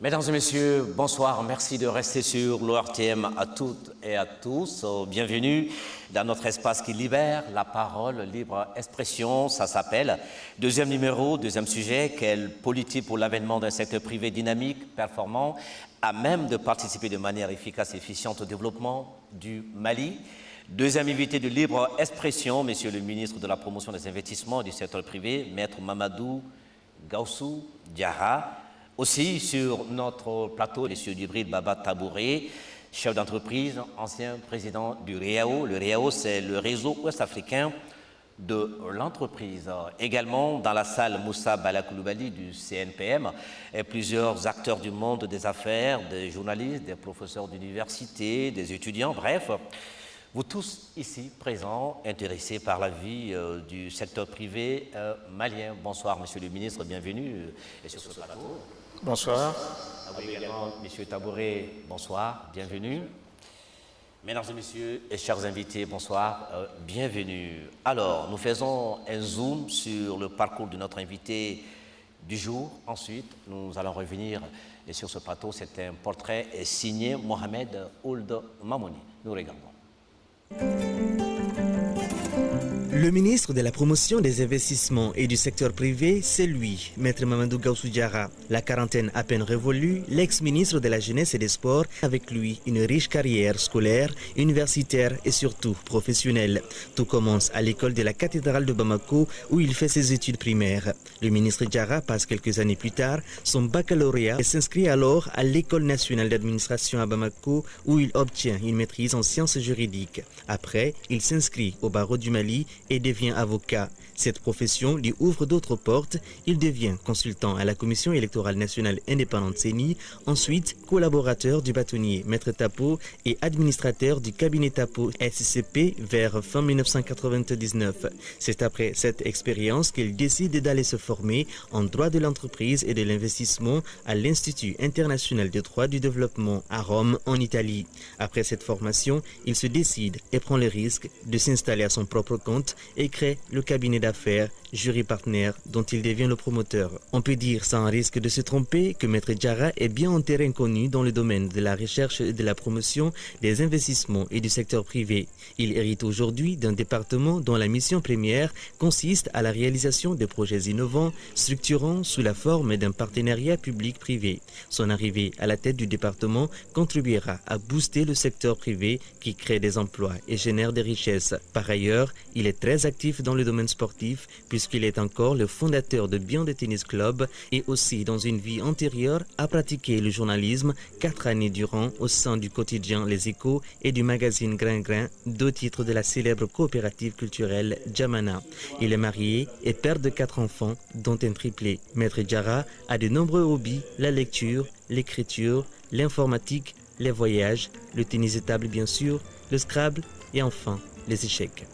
Mesdames et messieurs, bonsoir. Merci de rester sur l'ORTM à toutes et à tous. Bienvenue dans notre espace qui libère la parole, libre expression. Ça s'appelle. Deuxième numéro, deuxième sujet, quelle politique pour l'avènement d'un secteur privé dynamique, performant, à même de participer de manière efficace et efficiente au développement du Mali. Deuxième invité de libre expression, Monsieur le ministre de la Promotion des investissements du secteur privé, Maître Mamadou Gaussou Diarra. Aussi sur notre plateau, M. Djibril Baba Tabouré, chef d'entreprise, ancien président du RIAO. Le RIAO, c'est le réseau ouest-africain de l'entreprise. Également dans la salle Moussa Balakoulibaly du CNPM et plusieurs acteurs du monde des affaires, des journalistes, des professeurs d'université, des étudiants, bref. Vous tous ici présents, intéressés par la vie du secteur privé malien. Bonsoir, Monsieur le ministre, bienvenue sur ce plateau. Bonsoir. À vous également, Monsieur Tabouré, bonsoir, bienvenue. Mesdames et messieurs et chers invités, bonsoir, bienvenue. Alors, nous faisons un zoom sur le parcours de notre invité du jour. Ensuite, nous allons revenir sur ce plateau. C'est un portrait signé Mohamed Ould Mamouni. Nous regardons. Le ministre de la Promotion des investissements et du secteur privé, c'est lui, Maître Mamadou Gaussou Diarra. La quarantaine à peine révolue, l'ex-ministre de la Jeunesse et des Sports, avec lui une riche carrière scolaire, universitaire et surtout professionnelle. Tout commence à l'école de la cathédrale de Bamako où il fait ses études primaires. Le ministre Diarra passe quelques années plus tard son baccalauréat et s'inscrit alors à l'École nationale d'administration à Bamako où il obtient une maîtrise en sciences juridiques. Après, il s'inscrit au barreau du Mali et devient avocat. Cette profession lui ouvre d'autres portes. Il devient consultant à la Commission électorale nationale indépendante CENI, ensuite collaborateur du bâtonnier Maître Tapo et administrateur du cabinet Tapo SCP vers fin 1999. C'est après cette expérience qu'il décide d'aller se former en droit de l'entreprise et de l'investissement à l'Institut international de droit du développement à Rome, en Italie. Après cette formation, il se décide et prend le risque de s'installer à son propre compte et crée le cabinet d'affaires Jury Partner dont il devient le promoteur. On peut dire sans risque de se tromper que Maître Diarra est bien en terrain connu dans le domaine de la recherche et de la promotion des investissements et du secteur privé. Il hérite aujourd'hui d'un département dont la mission première consiste à la réalisation de projets innovants, structurants sous la forme d'un partenariat public-privé. Son arrivée à la tête du département contribuera à booster le secteur privé qui crée des emplois et génère des richesses. Par ailleurs, il est très actif dans le domaine sportif puisqu'il est encore le fondateur de Beyond Tennis Club et aussi dans une vie antérieure a pratiqué le journalisme 4 années durant au sein du quotidien Les Échos et du magazine Grain Grain, 2 titres de la célèbre coopérative culturelle Jamana. Il est marié et père de 4 enfants dont un triplé. Maître Diarra a de nombreux hobbies, la lecture, l'écriture, l'informatique, les voyages, le tennis de table bien sûr, le Scrabble et enfin les échecs.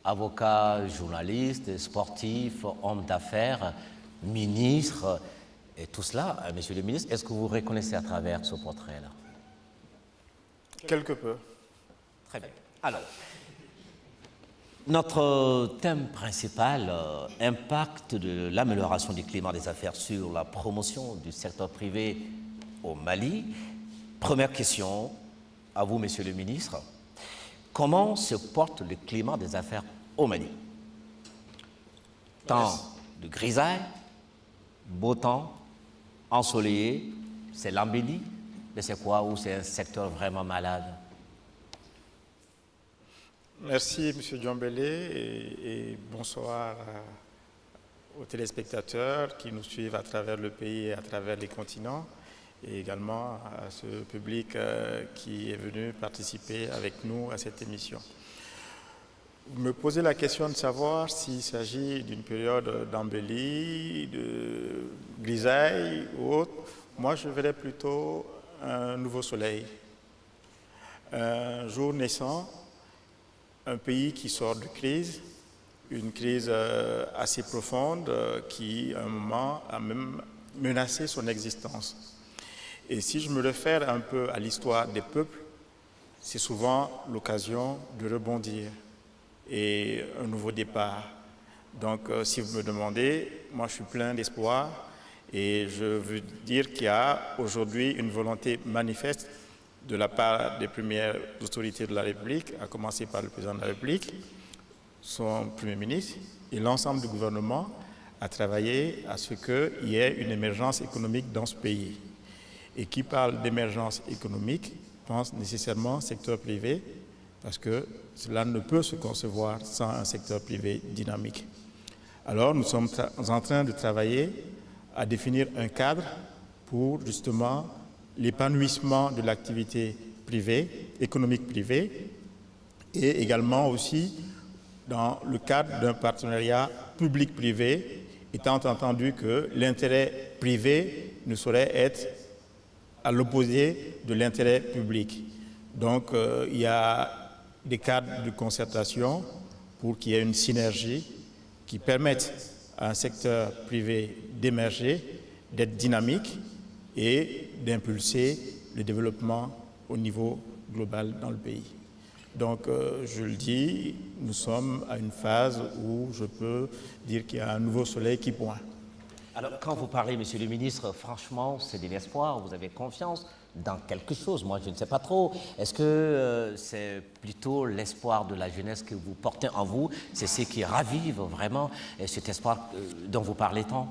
Avocat, journaliste, sportif, homme d'affaires, ministre, et tout cela, Monsieur le ministre, est-ce que vous reconnaissez à travers ce portrait-là? Quelque peu. Très bien. Alors, notre thème principal, impact de l'amélioration du climat des affaires sur la promotion du secteur privé au Mali. Première question à vous, Monsieur le ministre. Comment se porte le climat des affaires au Mali? Temps de grisaille, beau temps, ensoleillé, c'est l'embellie, mais c'est quoi ou c'est un secteur vraiment malade? Merci M. Diombélé et bonsoir aux téléspectateurs qui nous suivent à travers le pays et à travers les continents et également à ce public qui est venu participer avec nous à cette émission. Vous me posez la question de savoir s'il s'agit d'une période d'embellie, de grisaille ou autre. Moi, je verrais plutôt un nouveau soleil, un jour naissant, un pays qui sort de crise, une crise assez profonde qui, à un moment, a même menacé son existence. Et si je me réfère un peu à l'histoire des peuples, c'est souvent l'occasion de rebondir et un nouveau départ. Donc, si vous me demandez, moi je suis plein d'espoir et je veux dire qu'il y a aujourd'hui une volonté manifeste de la part des premières autorités de la République, à commencer par le président de la République, son Premier ministre et l'ensemble du gouvernement à travailler à ce qu'il y ait une émergence économique dans ce pays. Et qui parle d'émergence économique pense nécessairement au secteur privé, parce que cela ne peut se concevoir sans un secteur privé dynamique. Alors nous sommes en train de travailler à définir un cadre pour justement l'épanouissement de l'activité privée, économique privée, et également aussi dans le cadre d'un partenariat public-privé, étant entendu que l'intérêt privé ne saurait être à l'opposé de l'intérêt public. Donc il y a des cadres de concertation pour qu'il y ait une synergie qui permette à un secteur privé d'émerger, d'être dynamique et d'impulser le développement au niveau global dans le pays. Donc, je le dis, nous sommes à une phase où je peux dire qu'il y a un nouveau soleil qui pointe. Alors, quand vous parlez, monsieur le ministre, franchement, c'est de l'espoir, vous avez confiance dans quelque chose. Moi, je ne sais pas trop. Est-ce que c'est plutôt l'espoir de la jeunesse que vous portez en vous? C'est ce qui ravive vraiment cet espoir dont vous parlez tant?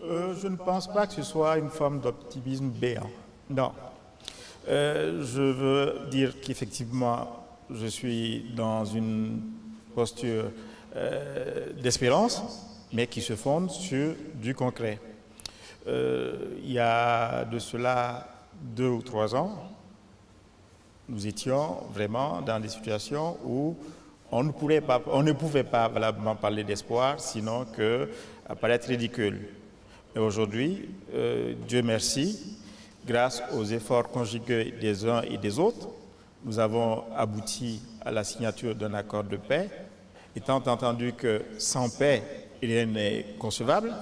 Je ne pense pas que ce soit une forme d'optimisme béant. Non. Je veux dire qu'effectivement, je suis dans une posture d'espérance, mais qui se fonde sur du concret. Il y a de cela 2 ou 3 ans, nous étions vraiment dans des situations où on ne pouvait pas valablement parler d'espoir, sinon qu'à paraître ridicule. Et aujourd'hui, Dieu merci, grâce aux efforts conjugués des uns et des autres, nous avons abouti à la signature d'un accord de paix, étant entendu que sans paix, rien n'est concevable.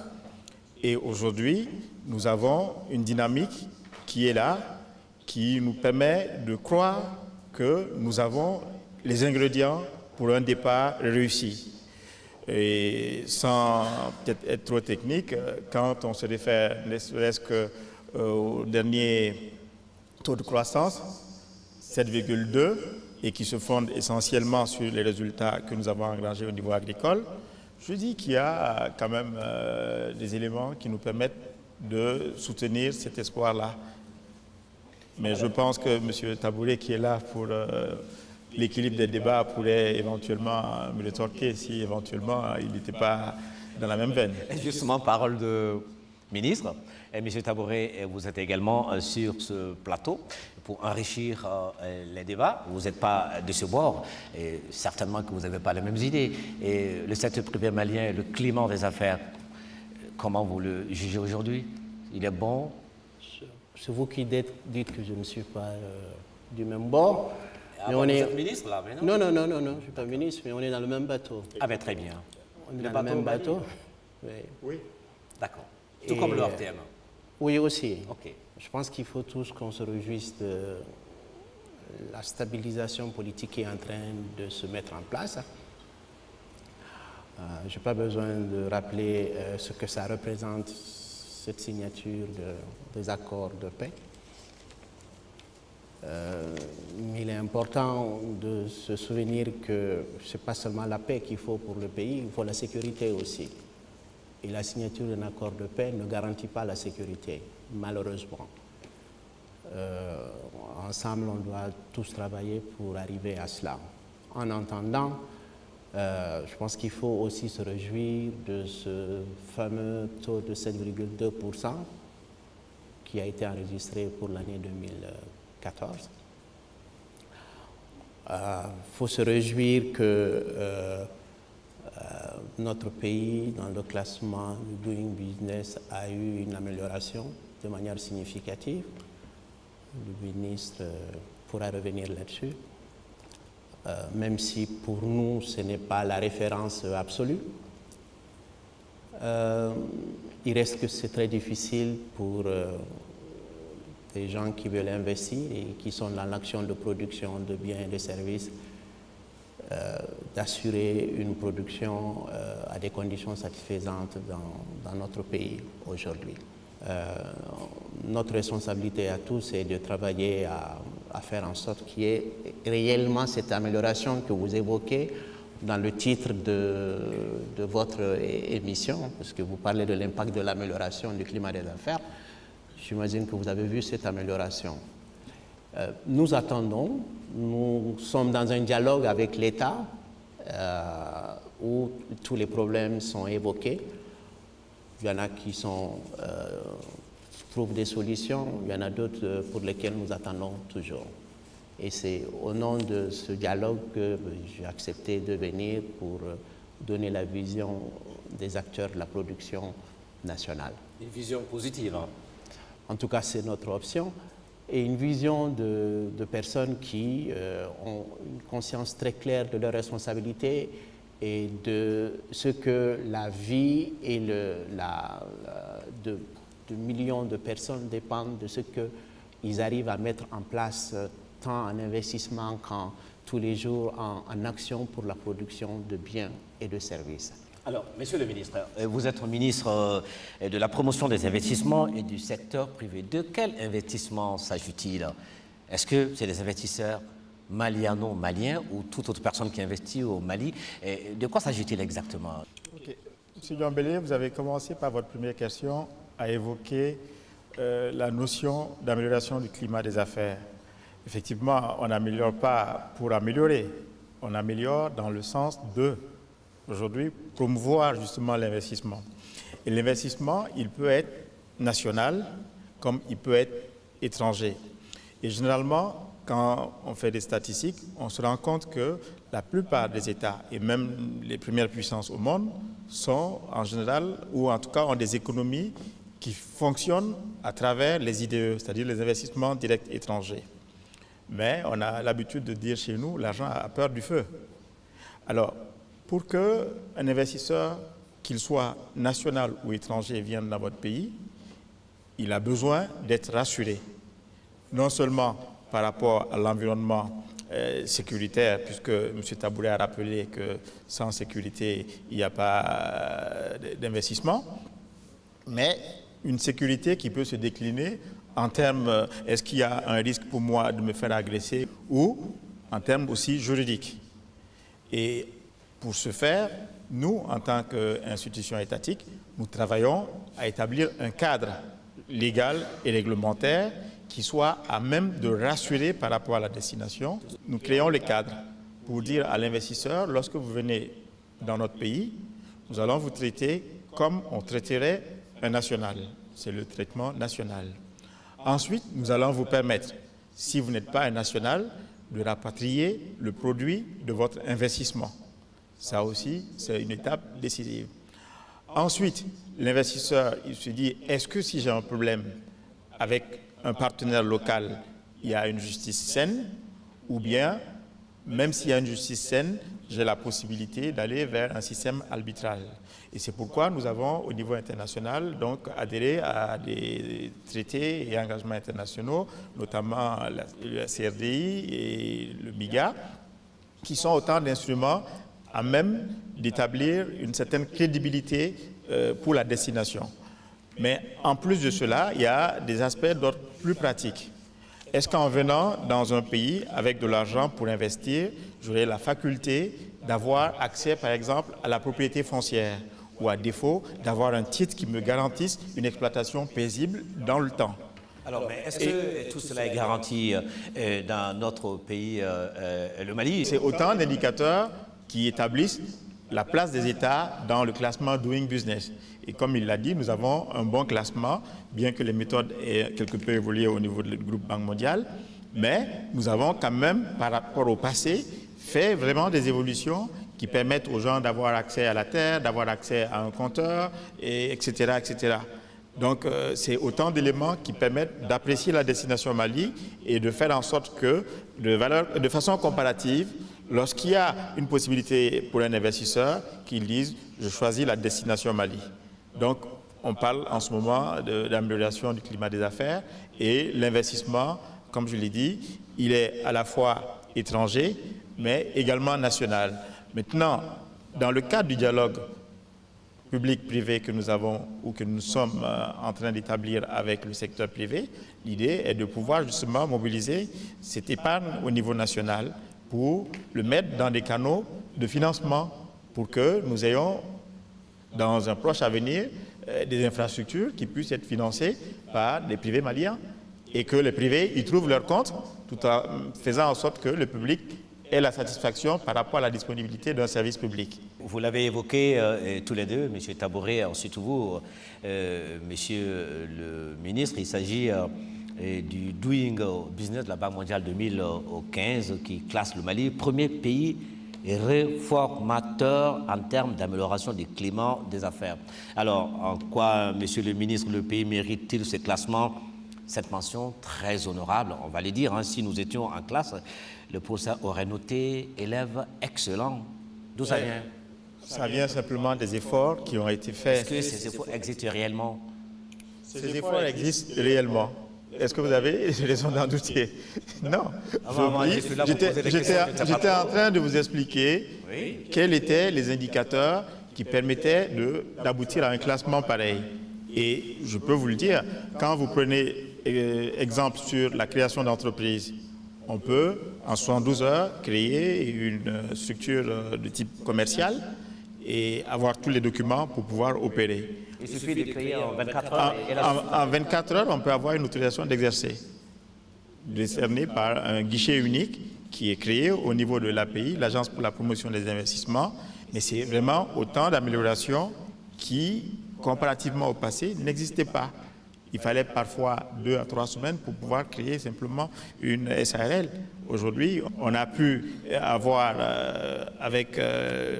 Et aujourd'hui, nous avons une dynamique qui est là, qui nous permet de croire que nous avons les ingrédients pour un départ réussi. Et sans peut-être être trop technique, quand on se réfère ne serait-ce qu'au dernier taux de croissance, 7,2, et qui se fonde essentiellement sur les résultats que nous avons engrangés au niveau agricole, je dis qu'il y a quand même des éléments qui nous permettent de soutenir cet espoir-là. Mais je pense que M. Tabouret, qui est là pour l'équilibre des débats, pourrait éventuellement me rétorquer si éventuellement il n'était pas dans la même veine. Justement, parole de ministre. Et M. Tabouret, vous êtes également sur ce plateau pour enrichir les débats. Vous n'êtes pas de ce bord et certainement que vous n'avez pas les mêmes idées. Et le secteur privé malien, le climat des affaires, comment vous le jugez aujourd'hui? Il est bon? C'est vous qui dites que je ne suis pas du même bord. Mais on est... Vous êtes ministre là, mais non? Non, je ne suis pas ministre, mais on est dans le même bateau. Ah ben très bien. On est dans le même bateau. Oui. D'accord. Tout comme le RTM. Oui, aussi. Ok. Je pense qu'il faut tous qu'on se réjouisse de la stabilisation politique qui est en train de se mettre en place. Je n'ai pas besoin de rappeler ce que ça représente, cette signature des accords de paix. Mais il est important de se souvenir que ce n'est pas seulement la paix qu'il faut pour le pays, il faut la sécurité aussi. Et la signature d'un accord de paix ne garantit pas la sécurité, malheureusement. Ensemble, on doit tous travailler pour arriver à cela. En entendant, je pense qu'il faut aussi se réjouir de ce fameux taux de 7,2% qui a été enregistré pour l'année 2014. Il faut se réjouir que notre pays, dans le classement du Doing Business, a eu une amélioration de manière significative. Le ministre pourra revenir là-dessus, même si pour nous, ce n'est pas la référence absolue. Il reste que c'est très difficile pour des gens qui veulent investir et qui sont dans l'action de production de biens et de services d'assurer une production à des conditions satisfaisantes dans notre pays aujourd'hui. Notre responsabilité à tous est de travailler à faire en sorte qu'il y ait réellement cette amélioration que vous évoquez dans le titre de votre émission, parce que vous parlez de l'impact de l'amélioration du climat des affaires. J'imagine que vous avez vu cette amélioration. Nous attendons, nous sommes dans un dialogue avec l'État où tous les problèmes sont évoqués. Il y en a qui trouvent des solutions, il y en a d'autres pour lesquelles nous attendons toujours. Et c'est au nom de ce dialogue que j'ai accepté de venir pour donner la vision des acteurs de la production nationale. Une vision positive, hein. En tout cas, c'est notre option. Et une vision de personnes qui ont une conscience très claire de leurs responsabilités et de ce que la vie et de millions de personnes dépendent de ce qu'ils arrivent à mettre en place tant en investissement qu'en tous les jours en action pour la production de biens et de services. Alors, Monsieur le ministre, vous êtes ministre de la promotion des investissements et du secteur privé. De quel investissement s'agit-il? Est-ce que c'est des investisseurs maliano-maliens ou toute autre personne qui investit au Mali? Et de quoi s'agit-il exactement? Monsieur Diambélé, vous avez commencé par votre première question à évoquer la notion d'amélioration du climat des affaires. Effectivement, on n'améliore pas pour améliorer, on améliore dans le sens de, aujourd'hui, promouvoir justement l'investissement. Et l'investissement, il peut être national comme il peut être étranger. Et généralement, quand on fait des statistiques, on se rend compte que la plupart des États, et même les premières puissances au monde, sont en général, ou en tout cas ont des économies qui fonctionnent à travers les IDE, c'est-à-dire les investissements directs étrangers. Mais on a l'habitude de dire chez nous, l'argent a peur du feu. Alors, pour qu'un investisseur, qu'il soit national ou étranger, vienne dans votre pays, il a besoin d'être rassuré. Non seulement par rapport à l'environnement sécuritaire, puisque M. Taboulé a rappelé que sans sécurité, il n'y a pas d'investissement, mais une sécurité qui peut se décliner en termes, est-ce qu'il y a un risque pour moi de me faire agresser, ou en termes aussi juridiques. Et pour ce faire, nous, en tant qu'institution étatique, nous travaillons à établir un cadre légal et réglementaire qui soit à même de rassurer par rapport à la destination. Nous créons le cadre pour dire à l'investisseur, lorsque vous venez dans notre pays, nous allons vous traiter comme on traiterait un national. C'est le traitement national. Ensuite, nous allons vous permettre, si vous n'êtes pas un national, de rapatrier le produit de votre investissement. Ça aussi, c'est une étape décisive. Ensuite, l'investisseur, il se dit, est-ce que si j'ai un problème avec un partenaire local, il y a une justice saine, ou bien, même s'il y a une justice saine, j'ai la possibilité d'aller vers un système arbitral. Et c'est pourquoi nous avons, au niveau international, donc adhéré à des traités et engagements internationaux, notamment la CRDI et le MIGA, qui sont autant d'instruments à même d'établir une certaine crédibilité pour la destination. Mais en plus de cela, il y a des aspects d'ordre plus pratique. Est-ce qu'en venant dans un pays avec de l'argent pour investir, j'aurai la faculté d'avoir accès, par exemple, à la propriété foncière, ou à défaut, d'avoir un titre qui me garantisse une exploitation paisible dans le temps? Alors, mais est-ce que tout cela est garanti dans notre pays, le Mali? C'est autant d'indicateurs qui établissent la place des États dans le classement Doing Business. Et comme il l'a dit, nous avons un bon classement, bien que les méthodes aient quelque peu évolué au niveau du groupe Banque mondiale, mais nous avons quand même, par rapport au passé, fait vraiment des évolutions qui permettent aux gens d'avoir accès à la terre, d'avoir accès à un compteur, etc., etc. Donc, c'est autant d'éléments qui permettent d'apprécier la destination Mali et de faire en sorte que, de façon comparative, lorsqu'il y a une possibilité pour un investisseur, qu'il dise « je choisis la destination Mali ». Donc, on parle en ce moment d'amélioration du climat des affaires et l'investissement, comme je l'ai dit, il est à la fois étranger, mais également national. Maintenant, dans le cadre du dialogue public-privé que nous avons ou que nous sommes en train d'établir avec le secteur privé, l'idée est de pouvoir justement mobiliser cette épargne au niveau national pour le mettre dans des canaux de financement pour que nous ayons dans un proche avenir des infrastructures qui puissent être financées par les privés maliens et que les privés y trouvent leur compte tout en faisant en sorte que le public ait la satisfaction par rapport à la disponibilité d'un service public. Vous l'avez évoqué tous les deux, M. Tabouré, ensuite vous, Monsieur le ministre, il s'agit du Doing Business de la Banque mondiale 2015 qui classe le Mali premier pays réformateur en termes d'amélioration du climat des affaires. Alors, en quoi, Monsieur le ministre, le pays mérite-t-il ce classement, cette mention très honorable, on va le dire, hein, si nous étions en classe, le professeur aurait noté élève excellent. D'où ça vient? Ça vient simplement des efforts qui ont été faits. Est-ce que ces efforts existent réellement? Ces efforts existent réellement. Est-ce que vous avez raison d'en douter? Non. J'étais en train de vous expliquer quels étaient les indicateurs qui permettaient d'aboutir à un classement pareil. Et je peux vous le dire, quand vous prenez exemple sur la création d'entreprises, on peut, en 72 heures, créer une structure de type commercial et avoir tous les documents pour pouvoir opérer. Il suffit de créer en 24 heures. En 24 heures, on peut avoir une autorisation d'exercer, décernée par un guichet unique qui est créé au niveau de l'API, l'Agence pour la promotion des investissements. Mais c'est vraiment autant d'améliorations qui, comparativement au passé, n'existaient pas. Il fallait parfois 2 à 3 semaines pour pouvoir créer simplement une SARL. Aujourd'hui, on a pu avoir, avec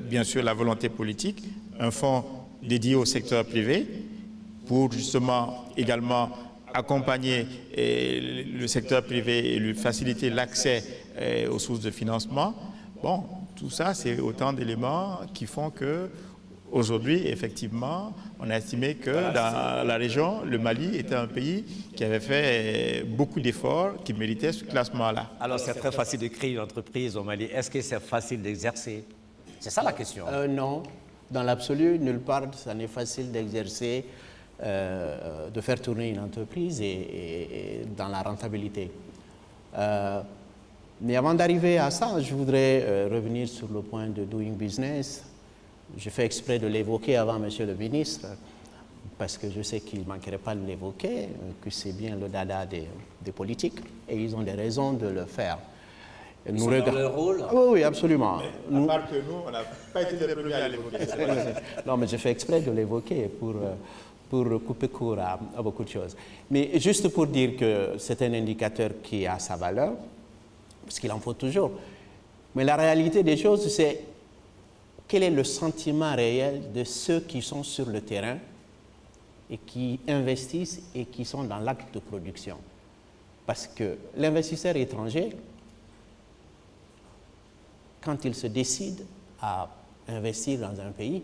bien sûr la volonté politique, un fonds dédié au secteur privé pour justement également accompagner le secteur privé et lui faciliter l'accès aux sources de financement. Bon, tout ça, c'est autant d'éléments qui font que aujourd'hui, effectivement, on a estimé que dans la région, le Mali était un pays qui avait fait beaucoup d'efforts, qui méritait ce classement-là. Alors, c'est très facile de créer une entreprise au Mali. Est-ce que c'est facile d'exercer? C'est ça la question. Non, dans l'absolu, nulle part, ça n'est facile d'exercer, de faire tourner une entreprise et dans la rentabilité. Mais avant d'arriver à ça, je voudrais revenir sur le point de Doing Business. Je fais exprès de l'évoquer avant Monsieur le ministre, parce que je sais qu'il ne manquerait pas de l'évoquer, que c'est bien le dada des politiques, et ils ont des raisons de le faire. Ils sont dans leur rôle. Oui, oui, absolument. Mais à part que nous, on n'a pas été les premiers à l'évoquer. Non, mais je fais exprès de l'évoquer pour couper court à beaucoup de choses. Mais juste pour dire que c'est un indicateur qui a sa valeur, parce qu'il en faut toujours. Mais la réalité des choses, c'est quel est le sentiment réel de ceux qui sont sur le terrain et qui investissent et qui sont dans l'acte de production. Parce que l'investisseur étranger, quand il se décide à investir dans un pays,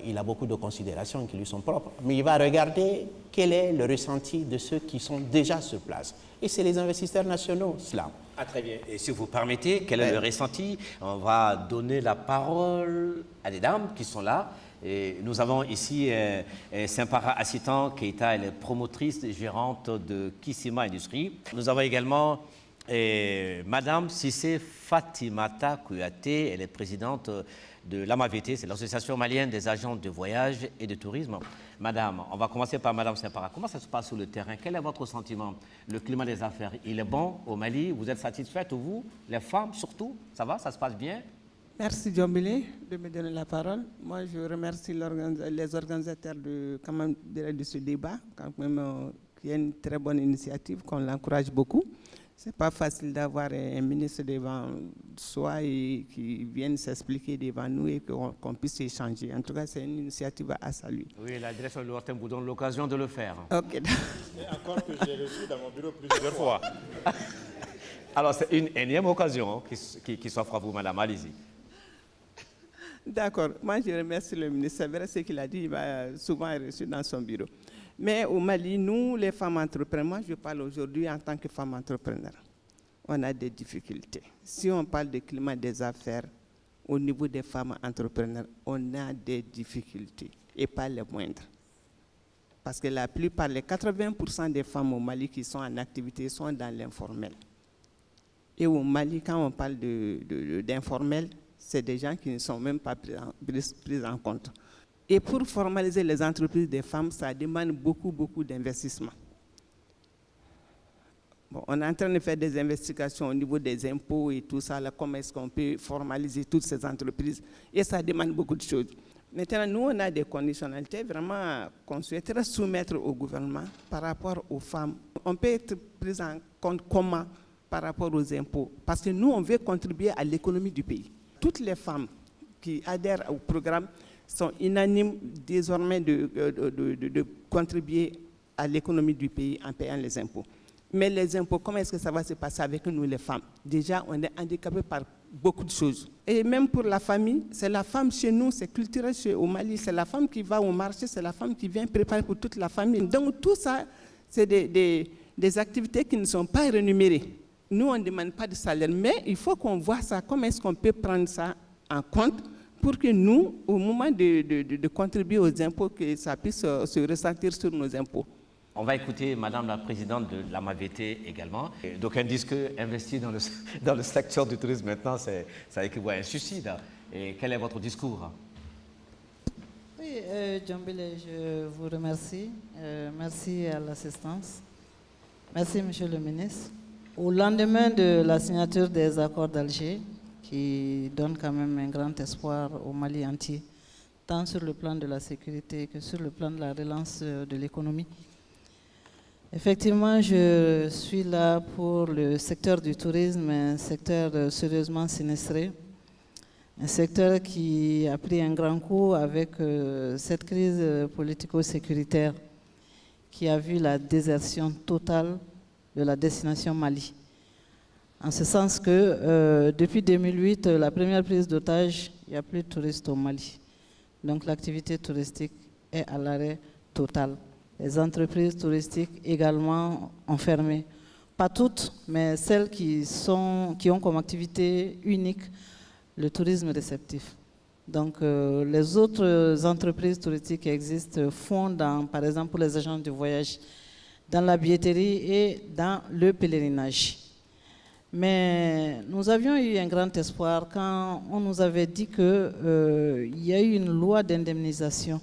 il a beaucoup de considérations qui lui sont propres. Mais il va regarder quel est le ressenti de ceux qui sont déjà sur place. Et c'est les investisseurs nationaux, cela. Ah, très bien. Et si vous permettez, quel est le ressenti? On va donner la parole à des dames qui sont là. Et nous avons ici Simpara Assitan Keita, elle est promotrice et gérante de Kissima Industries. Nous avons également Madame Sissé Fatimata Kouyaté, elle est présidente de l'AMAVT, c'est l'Association malienne des agents de voyage et de tourisme. Madame, on va commencer par Madame Simpara. Comment ça se passe sur le terrain? Quel est votre sentiment? Le climat des affaires, il est bon au Mali? Vous êtes satisfaite, vous, les femmes surtout? Ça va? Ça se passe bien? Merci Djombélé de me donner la parole. Moi, je remercie les organisateurs de ce débat, quand même, qui est une très bonne initiative, qu'on l'encourage beaucoup. Ce n'est pas facile d'avoir un ministre devant soi et qui vienne s'expliquer devant nous et qu'on puisse échanger. En tout cas, c'est une initiative à saluer. Oui, la direction de l'ORTEM vous donne l'occasion de le faire. Ok. Et encore que j'ai reçu dans mon bureau plusieurs fois. Alors, c'est une énième occasion qui s'offre à vous, madame. Allez-y. D'accord. Moi, je remercie le ministre. C'est vrai ce qu'il a dit, il va souvent être reçu dans son bureau. Mais au Mali, nous, les femmes entrepreneurs, moi, je parle aujourd'hui en tant que femme entrepreneur. on a des difficultés. Si on parle du climat des affaires, au niveau des femmes entrepreneurs, on a des difficultés, et pas les moindres. Parce que la plupart, les 80% des femmes au Mali qui sont en activité sont dans l'informel. Et au Mali, quand on parle d'informel, c'est des gens qui ne sont même pas pris en compte. Et pour formaliser les entreprises des femmes, ça demande beaucoup d'investissement. Bon, on est en train de faire des investigations au niveau des impôts et tout ça, là, comment est-ce qu'on peut formaliser toutes ces entreprises. Et ça demande beaucoup de choses. Maintenant, nous, on a des conditionnalités vraiment qu'on souhaiterait soumettre au gouvernement par rapport aux femmes. On peut être pris en compte comment par rapport aux impôts. Parce que nous, on veut contribuer à l'économie du pays. Toutes les femmes qui adhèrent au programme sont unanimes désormais de contribuer à l'économie du pays en payant les impôts. Mais les impôts, comment est-ce que ça va se passer avec nous les femmes? Déjà, on est handicapés par beaucoup de choses. Et même pour la famille, c'est la femme chez nous, c'est culturel au Mali, c'est la femme qui va au marché, c'est la femme qui vient préparer pour toute la famille. Donc tout ça, c'est des activités qui ne sont pas rémunérées. Nous, on ne demande pas de salaire, mais il faut qu'on voit ça, comment est-ce qu'on peut prendre ça en compte pour que nous, au moment de contribuer aux impôts, que ça puisse se ressentir sur nos impôts. On va écouter Madame la Présidente de la MAVT également. Donc, ils disent qu'investir dans le secteur du tourisme maintenant, ça équivaut à un suicide. Et quel est votre discours? Oui, Djambélé, je vous remercie. Merci à l'assistance. Merci, Monsieur le ministre. Au lendemain de la signature des accords d'Alger, qui donne quand même un grand espoir au Mali entier, tant sur le plan de la sécurité que sur le plan de la relance de l'économie, effectivement, je suis là pour le secteur du tourisme, un secteur sérieusement sinistré, un secteur qui a pris un grand coup avec cette crise politico-sécuritaire qui a vu la désertion totale de la destination Mali. En ce sens que depuis 2008, la première prise d'otage, il n'y a plus de touristes au Mali. Donc l'activité touristique est à l'arrêt total. Les entreprises touristiques également ont fermé. Pas toutes, mais celles qui ont comme activité unique le tourisme réceptif. Donc les autres entreprises touristiques qui existent font, par exemple pour les agents de voyage, dans la billetterie et dans le pèlerinage. Mais nous avions eu un grand espoir quand on nous avait dit qu'il y a eu une loi d'indemnisation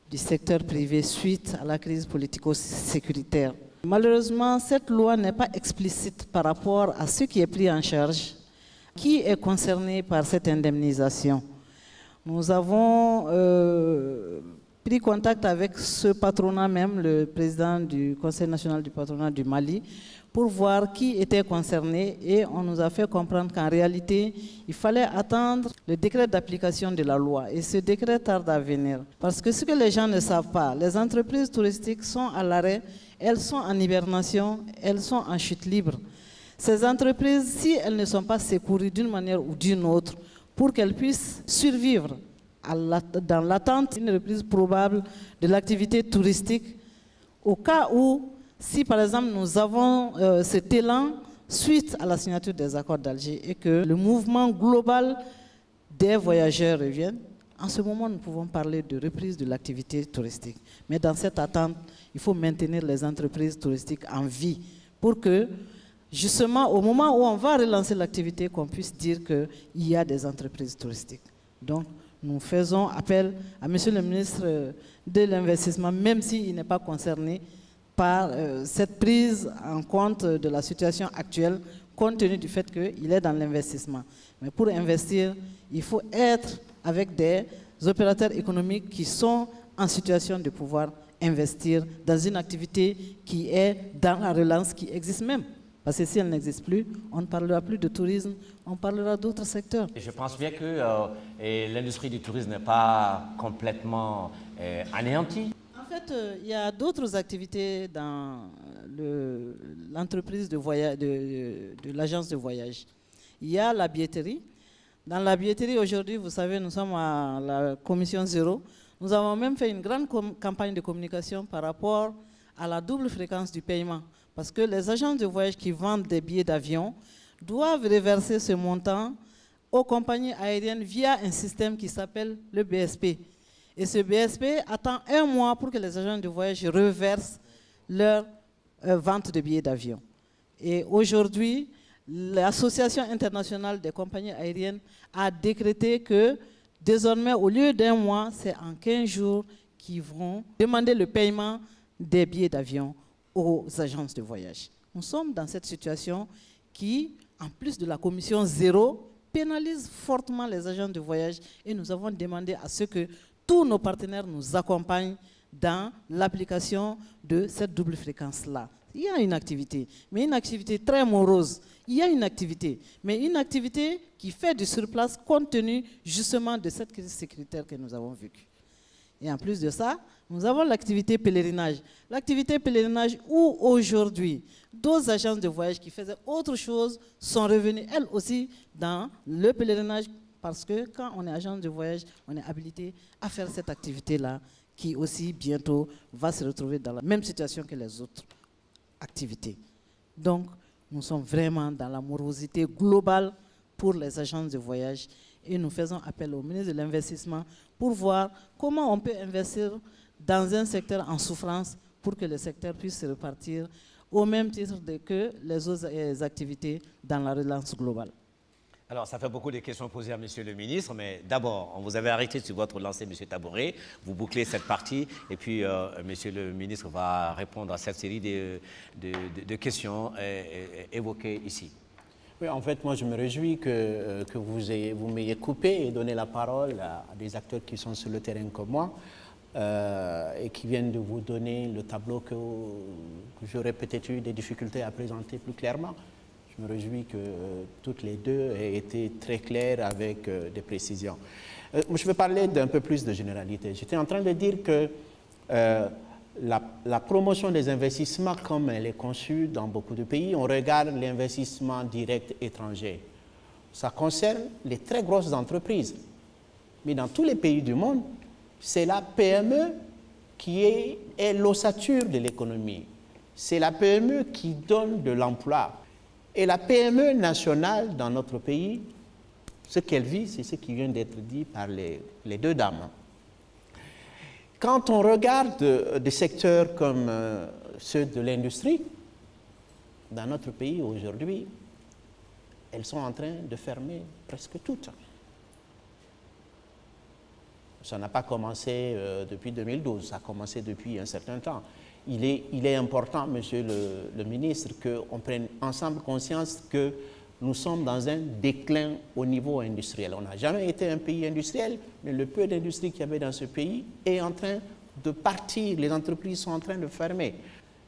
du secteur privé suite à la crise politico-sécuritaire. Malheureusement, cette loi n'est pas explicite par rapport à ce qui est pris en charge, qui est concerné par cette indemnisation. Nous avons pris contact avec ce patronat même, le président du Conseil national du patronat du Mali, pour voir qui était concerné, et on nous a fait comprendre qu'en réalité, il fallait attendre le décret d'application de la loi. Et ce décret tarde à venir. Parce que ce que les gens ne savent pas, les entreprises touristiques sont à l'arrêt, elles sont en hibernation, elles sont en chute libre. Ces entreprises, si elles ne sont pas secourues d'une manière ou d'une autre, pour qu'elles puissent survivre dans l'attente d'une reprise probable de l'activité touristique, au cas où, si par exemple nous avons cet élan suite à la signature des accords d'Alger et que le mouvement global des voyageurs revienne, en ce moment nous pouvons parler de reprise de l'activité touristique. Mais dans cette attente, il faut maintenir les entreprises touristiques en vie pour que, justement, au moment où on va relancer l'activité, qu'on puisse dire qu'il y a des entreprises touristiques. Donc, nous faisons appel à Monsieur le ministre de l'Investissement, même s'il n'est pas concerné par cette prise en compte de la situation actuelle, compte tenu du fait qu'il est dans l'investissement. Mais pour investir, il faut être avec des opérateurs économiques qui sont en situation de pouvoir investir dans une activité qui est dans la relance, qui existe même. Parce que si elle n'existe plus, on ne parlera plus de tourisme, on parlera d'autres secteurs. Et je pense bien que l'industrie du tourisme n'est pas complètement anéantie. En fait, il y a d'autres activités dans l'entreprise de l'agence de voyage. Il y a la billetterie. Dans la billetterie, aujourd'hui, vous savez, nous sommes à la commission zéro. Nous avons même fait une grande campagne de communication par rapport à la double fréquence du paiement. Parce que les agences de voyage qui vendent des billets d'avion doivent reverser ce montant aux compagnies aériennes via un système qui s'appelle le BSP. Et ce BSP attend 1 mois pour que les agents de voyage reversent leur vente de billets d'avion. Et aujourd'hui, l'Association internationale des compagnies aériennes a décrété que désormais, au lieu d'1 mois, c'est en 15 jours qu'ils vont demander le paiement des billets d'avion aux agences de voyage. Nous sommes dans cette situation qui, en plus de la commission zéro, pénalise fortement les agents de voyage et nous avons demandé à ce que tous nos partenaires nous accompagnent dans l'application de cette double fréquence-là. Il y a une activité, mais une activité très morose. Il y a une activité, mais une activité qui fait du surplace compte tenu justement de cette crise sécuritaire que nous avons vécue. Et en plus de ça, nous avons l'activité pèlerinage. L'activité pèlerinage où aujourd'hui, d'autres agences de voyage qui faisaient autre chose sont revenues elles aussi dans le pèlerinage parce que quand on est agent de voyage, on est habilité à faire cette activité-là qui aussi bientôt va se retrouver dans la même situation que les autres activités. Donc, nous sommes vraiment dans la morosité globale pour les agences de voyage et nous faisons appel au ministre de l'Investissement pour voir comment on peut investir dans un secteur en souffrance pour que le secteur puisse se repartir au même titre que les autres activités dans la relance globale. Alors, ça fait beaucoup de questions posées à Monsieur le ministre, mais d'abord, on vous avait arrêté sur votre lancée, Monsieur Tabouret. Vous bouclez cette partie, et puis Monsieur le ministre va répondre à cette série de questions évoquées ici. Oui, en fait, moi, je me réjouis que vous m'ayez coupé et donné la parole à des acteurs qui sont sur le terrain comme moi et qui viennent de vous donner le tableau que j'aurais peut-être eu des difficultés à présenter plus clairement. Je me réjouis que toutes les deux aient été très claires avec des précisions. Je vais parler d'un peu plus de généralité. J'étais en train de dire que la promotion des investissements, comme elle est conçue dans beaucoup de pays, on regarde l'investissement direct étranger. Ça concerne les très grosses entreprises. Mais dans tous les pays du monde, c'est la PME qui est l'ossature de l'économie. C'est la PME qui donne de l'emploi. Et la PME nationale dans notre pays, ce qu'elle vit, c'est ce qui vient d'être dit par les deux dames. Quand on regarde des secteurs comme ceux de l'industrie, dans notre pays aujourd'hui, elles sont en train de fermer presque toutes. Ça n'a pas commencé depuis 2012, ça a commencé depuis un certain temps. Il est important, Monsieur le ministre, qu'on prenne ensemble conscience que nous sommes dans un déclin au niveau industriel. On n'a jamais été un pays industriel, mais le peu d'industrie qu'il y avait dans ce pays est en train de partir. Les entreprises sont en train de fermer.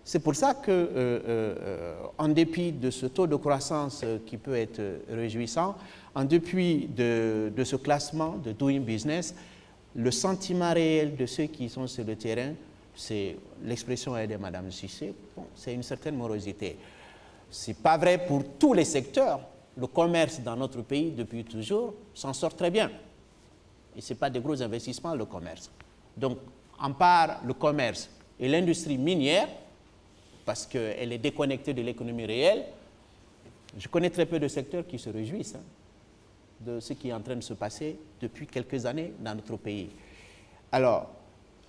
C'est pour ça qu'en dépit de ce taux de croissance qui peut être réjouissant, en dépit de ce classement de Doing Business, le sentiment réel de ceux qui sont sur le terrain, c'est l'expression de Mme Cissé, bon, c'est une certaine morosité. Ce n'est pas vrai pour tous les secteurs. Le commerce dans notre pays, depuis toujours, s'en sort très bien. Et ce n'est pas des gros investissements, le commerce. Donc, en part, le commerce et l'industrie minière, parce qu'elle est déconnectée de l'économie réelle, je connais très peu de secteurs qui se réjouissent de ce qui est en train de se passer depuis quelques années dans notre pays. Alors,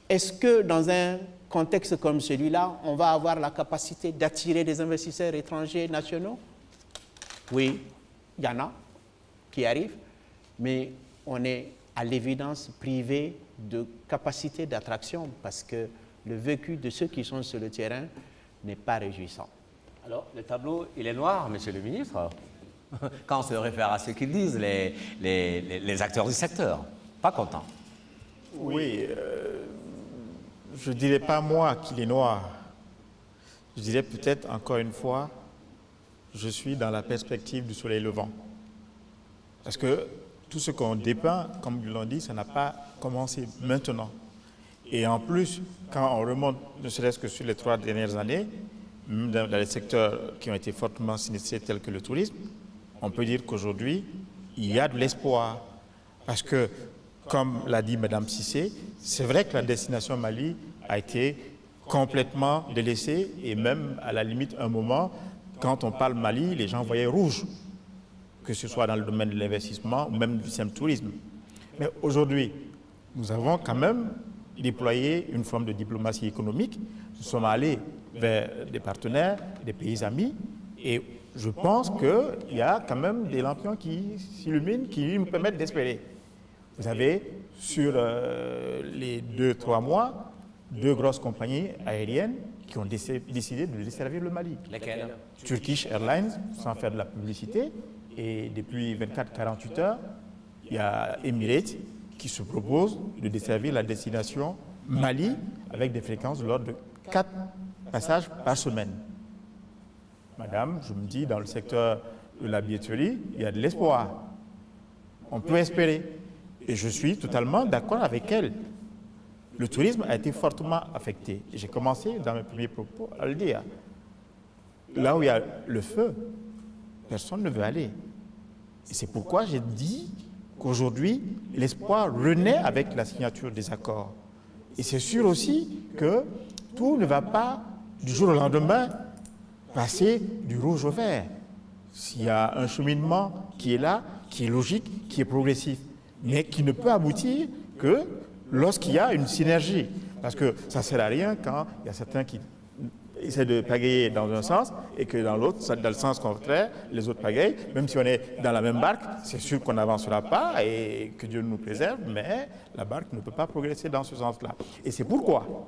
est-ce que dans un contexte comme celui-là, on va avoir la capacité d'attirer des investisseurs étrangers nationaux? Oui, il y en a qui arrivent, mais on est à l'évidence privé de capacité d'attraction parce que le vécu de ceux qui sont sur le terrain n'est pas réjouissant. Alors, le tableau, il est noir, Monsieur le ministre, quand on se réfère à ce qu'ils disent les acteurs du secteur. Pas contents. Oui, je ne dirais pas moi qu'il est noir. Je dirais peut-être encore une fois, je suis dans la perspective du soleil levant. Parce que tout ce qu'on dépeint, comme ils l'ont dit, ça n'a pas commencé maintenant. Et en plus, quand on remonte, ne serait-ce que sur les 3 dernières années, même dans les secteurs qui ont été fortement sinistrés tels que le tourisme, on peut dire qu'aujourd'hui, il y a de l'espoir. Parce que, comme l'a dit Mme Cissé, c'est vrai que la destination Mali a été complètement délaissé, et même à la limite un moment, quand on parle Mali, les gens voyaient rouge, que ce soit dans le domaine de l'investissement ou même du simple tourisme. Mais aujourd'hui, nous avons quand même déployé une forme de diplomatie économique. Nous sommes allés vers des partenaires, des pays amis, et je pense qu'il y a quand même des lampions qui s'illuminent, qui nous permettent d'espérer. Vous avez, sur les 2-3 mois, 2 grosses compagnies aériennes qui ont décidé de desservir le Mali. Lesquels? Turkish Airlines, sans faire de la publicité, et depuis 24-48 heures, il y a Emirates qui se propose de desservir la destination Mali avec des fréquences de l'ordre de 4 passages par semaine. Madame, je me dis, dans le secteur de la billetterie, il y a de l'espoir. On peut espérer. Et je suis totalement d'accord avec elle. Le tourisme a été fortement affecté. J'ai commencé dans mes premiers propos à le dire. Là où il y a le feu, personne ne veut aller. Et c'est pourquoi j'ai dit qu'aujourd'hui, l'espoir renaît avec la signature des accords. Et c'est sûr aussi que tout ne va pas, du jour au lendemain, passer du rouge au vert. S'il y a un cheminement qui est là, qui est logique, qui est progressif, mais qui ne peut aboutir que lorsqu'il y a une synergie. Parce que ça ne sert à rien quand il y a certains qui essaient de pagayer dans un sens et que dans l'autre, dans le sens contraire, les autres pagayent. Même si on est dans la même barque, c'est sûr qu'on n'avancera pas et que Dieu nous préserve, mais la barque ne peut pas progresser dans ce sens-là. Et c'est pourquoi,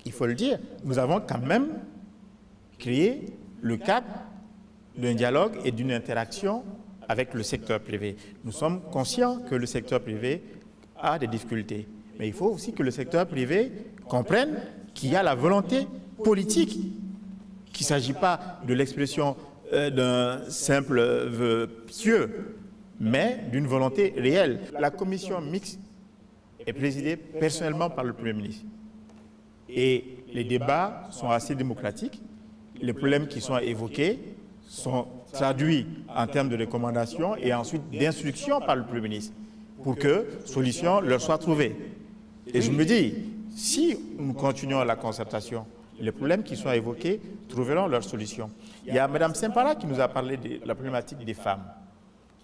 il faut le dire, nous avons quand même créé le cadre d'un dialogue et d'une interaction avec le secteur privé. Nous sommes conscients que le secteur privé a des difficultés, mais il faut aussi que le secteur privé comprenne qu'il y a la volonté politique, qu'il ne s'agit pas de l'expression d'un simple vœu pieux, mais d'une volonté réelle. La commission mixte est présidée personnellement par le Premier ministre. Et les débats sont assez démocratiques. Les problèmes qui sont évoqués sont traduits en termes de recommandations et ensuite d'instructions par le Premier ministre pour que solution leur soit trouvée. Et je me dis, si nous continuons la concertation, les problèmes qui sont évoqués trouveront leur solution. Il y a Mme Sempara qui nous a parlé de la problématique des femmes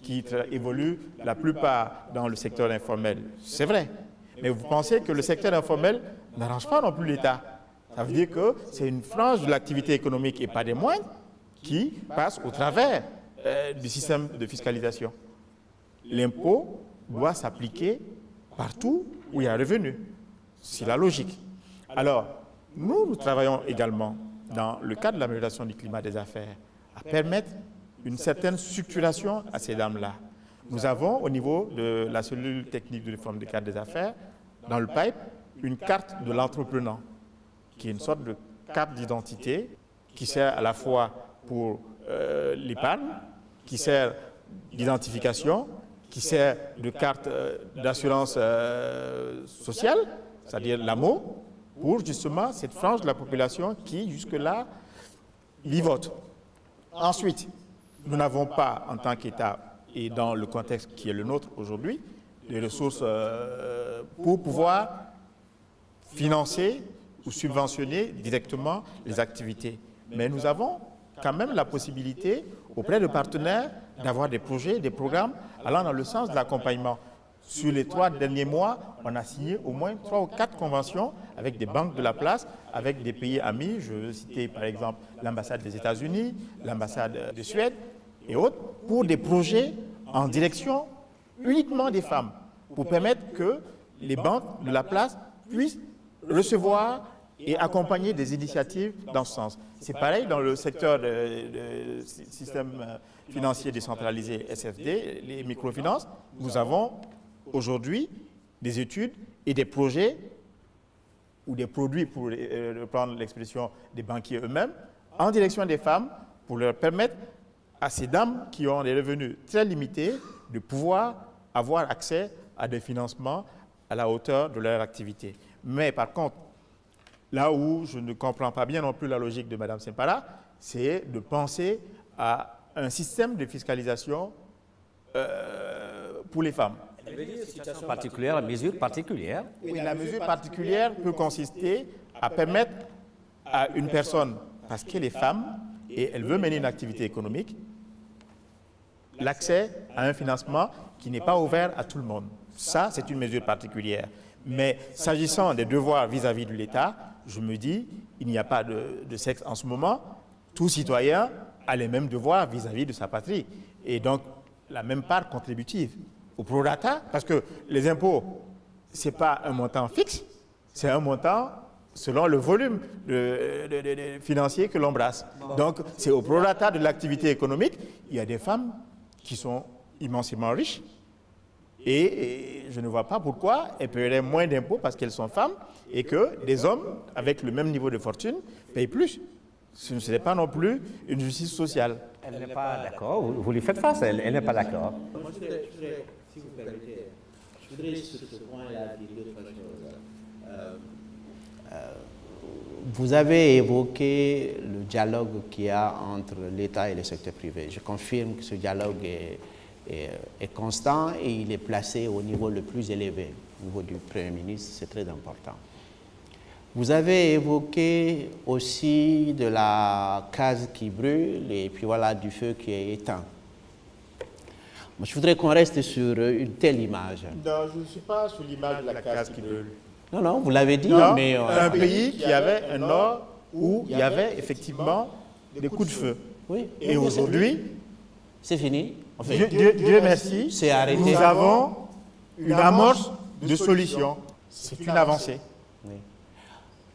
qui évoluent la plupart dans le secteur informel. C'est vrai. Mais vous pensez que le secteur informel n'arrange pas non plus l'État. Ça veut dire que c'est une frange de l'activité économique et pas des moindres qui passe au travers du système de fiscalisation. L'impôt doit s'appliquer partout où il y a revenu. C'est la logique. Alors, nous travaillons également dans le cadre de l'amélioration du climat des affaires à permettre une certaine structuration à ces dames-là. Nous avons au niveau de la cellule technique de réforme du cadre des affaires, dans le pipe, une carte de l'entrepreneur, qui est une sorte de carte d'identité qui sert à la fois pour l'épargne, qui sert d'identification, qui sert de carte d'assurance sociale, c'est-à-dire l'AMO, pour justement cette frange de la population qui, jusque-là, vivote. Ensuite, nous n'avons pas, en tant qu'État, et dans le contexte qui est le nôtre aujourd'hui, les ressources pour pouvoir financer ou subventionner directement les activités. Mais nous avons quand même la possibilité, auprès de partenaires, d'avoir des projets, des programmes allant dans le sens de l'accompagnement. Sur les 3 derniers mois, on a signé au moins 3 ou 4 conventions avec des banques de la place, avec des pays amis. Je veux citer par exemple l'ambassade des États-Unis, l'ambassade de Suède et autres, pour des projets en direction uniquement des femmes, pour permettre que les banques de la place puissent recevoir et accompagner des initiatives dans ce sens. C'est pareil dans le secteur du système financier décentralisé SFD, les microfinances. Nous avons aujourd'hui des études et des projets ou des produits, pour reprendre l'expression des banquiers eux-mêmes, en direction des femmes pour leur permettre à ces dames qui ont des revenus très limités de pouvoir avoir accès à des financements à la hauteur de leur activité. Mais par contre, là où je ne comprends pas bien non plus la logique de Mme Sempara, c'est de penser à un système de fiscalisation pour les femmes. Situation particulière, la mesure particulière. Oui, la mesure particulière peut consister à permettre à une personne, parce qu'elle est femme et elle veut mener une activité économique, l'accès à un financement qui n'est pas ouvert à tout le monde. Ça, c'est une mesure particulière. Mais s'agissant des devoirs vis-à-vis de l'État, je me dis, il n'y a pas de sexe en ce moment. Tout citoyen a les mêmes devoirs vis-à-vis de sa patrie. Et donc, la même part contributive au prorata, parce que les impôts, ce n'est pas un montant fixe, c'est un montant selon le volume financier que l'on brasse. Donc, c'est au prorata de l'activité économique. Il y a des femmes qui sont immensément riches et je ne vois pas pourquoi elles paieraient moins d'impôts parce qu'elles sont femmes et que des hommes avec le même niveau de fortune payent plus. Ce n'est pas non plus une justice sociale. Elle n'est pas d'accord. Vous lui faites face, elle n'est pas d'accord. Moi, je voudrais, si vous permettez, je voudrais sur ce point-là dire deux, trois choses. Vous avez évoqué le dialogue qu'il y a entre l'État et le secteur privé. Je confirme que ce dialogue est constant et il est placé au niveau le plus élevé, au niveau du Premier ministre, c'est très important. Vous avez évoqué aussi de la case qui brûle et puis voilà du feu qui est éteint. Moi, je voudrais qu'on reste sur une telle image. Non, je ne suis pas sur l'image de la case qui brûle. Non, non, vous l'avez dit, Non, mais... un pays qui avait un nord où il y avait effectivement des coups de feu. Oui. Et aujourd'hui, c'est fini. Enfin, Dieu merci, c'est arrêté. nous avons une amorce de solution. C'est une avancée. Oui.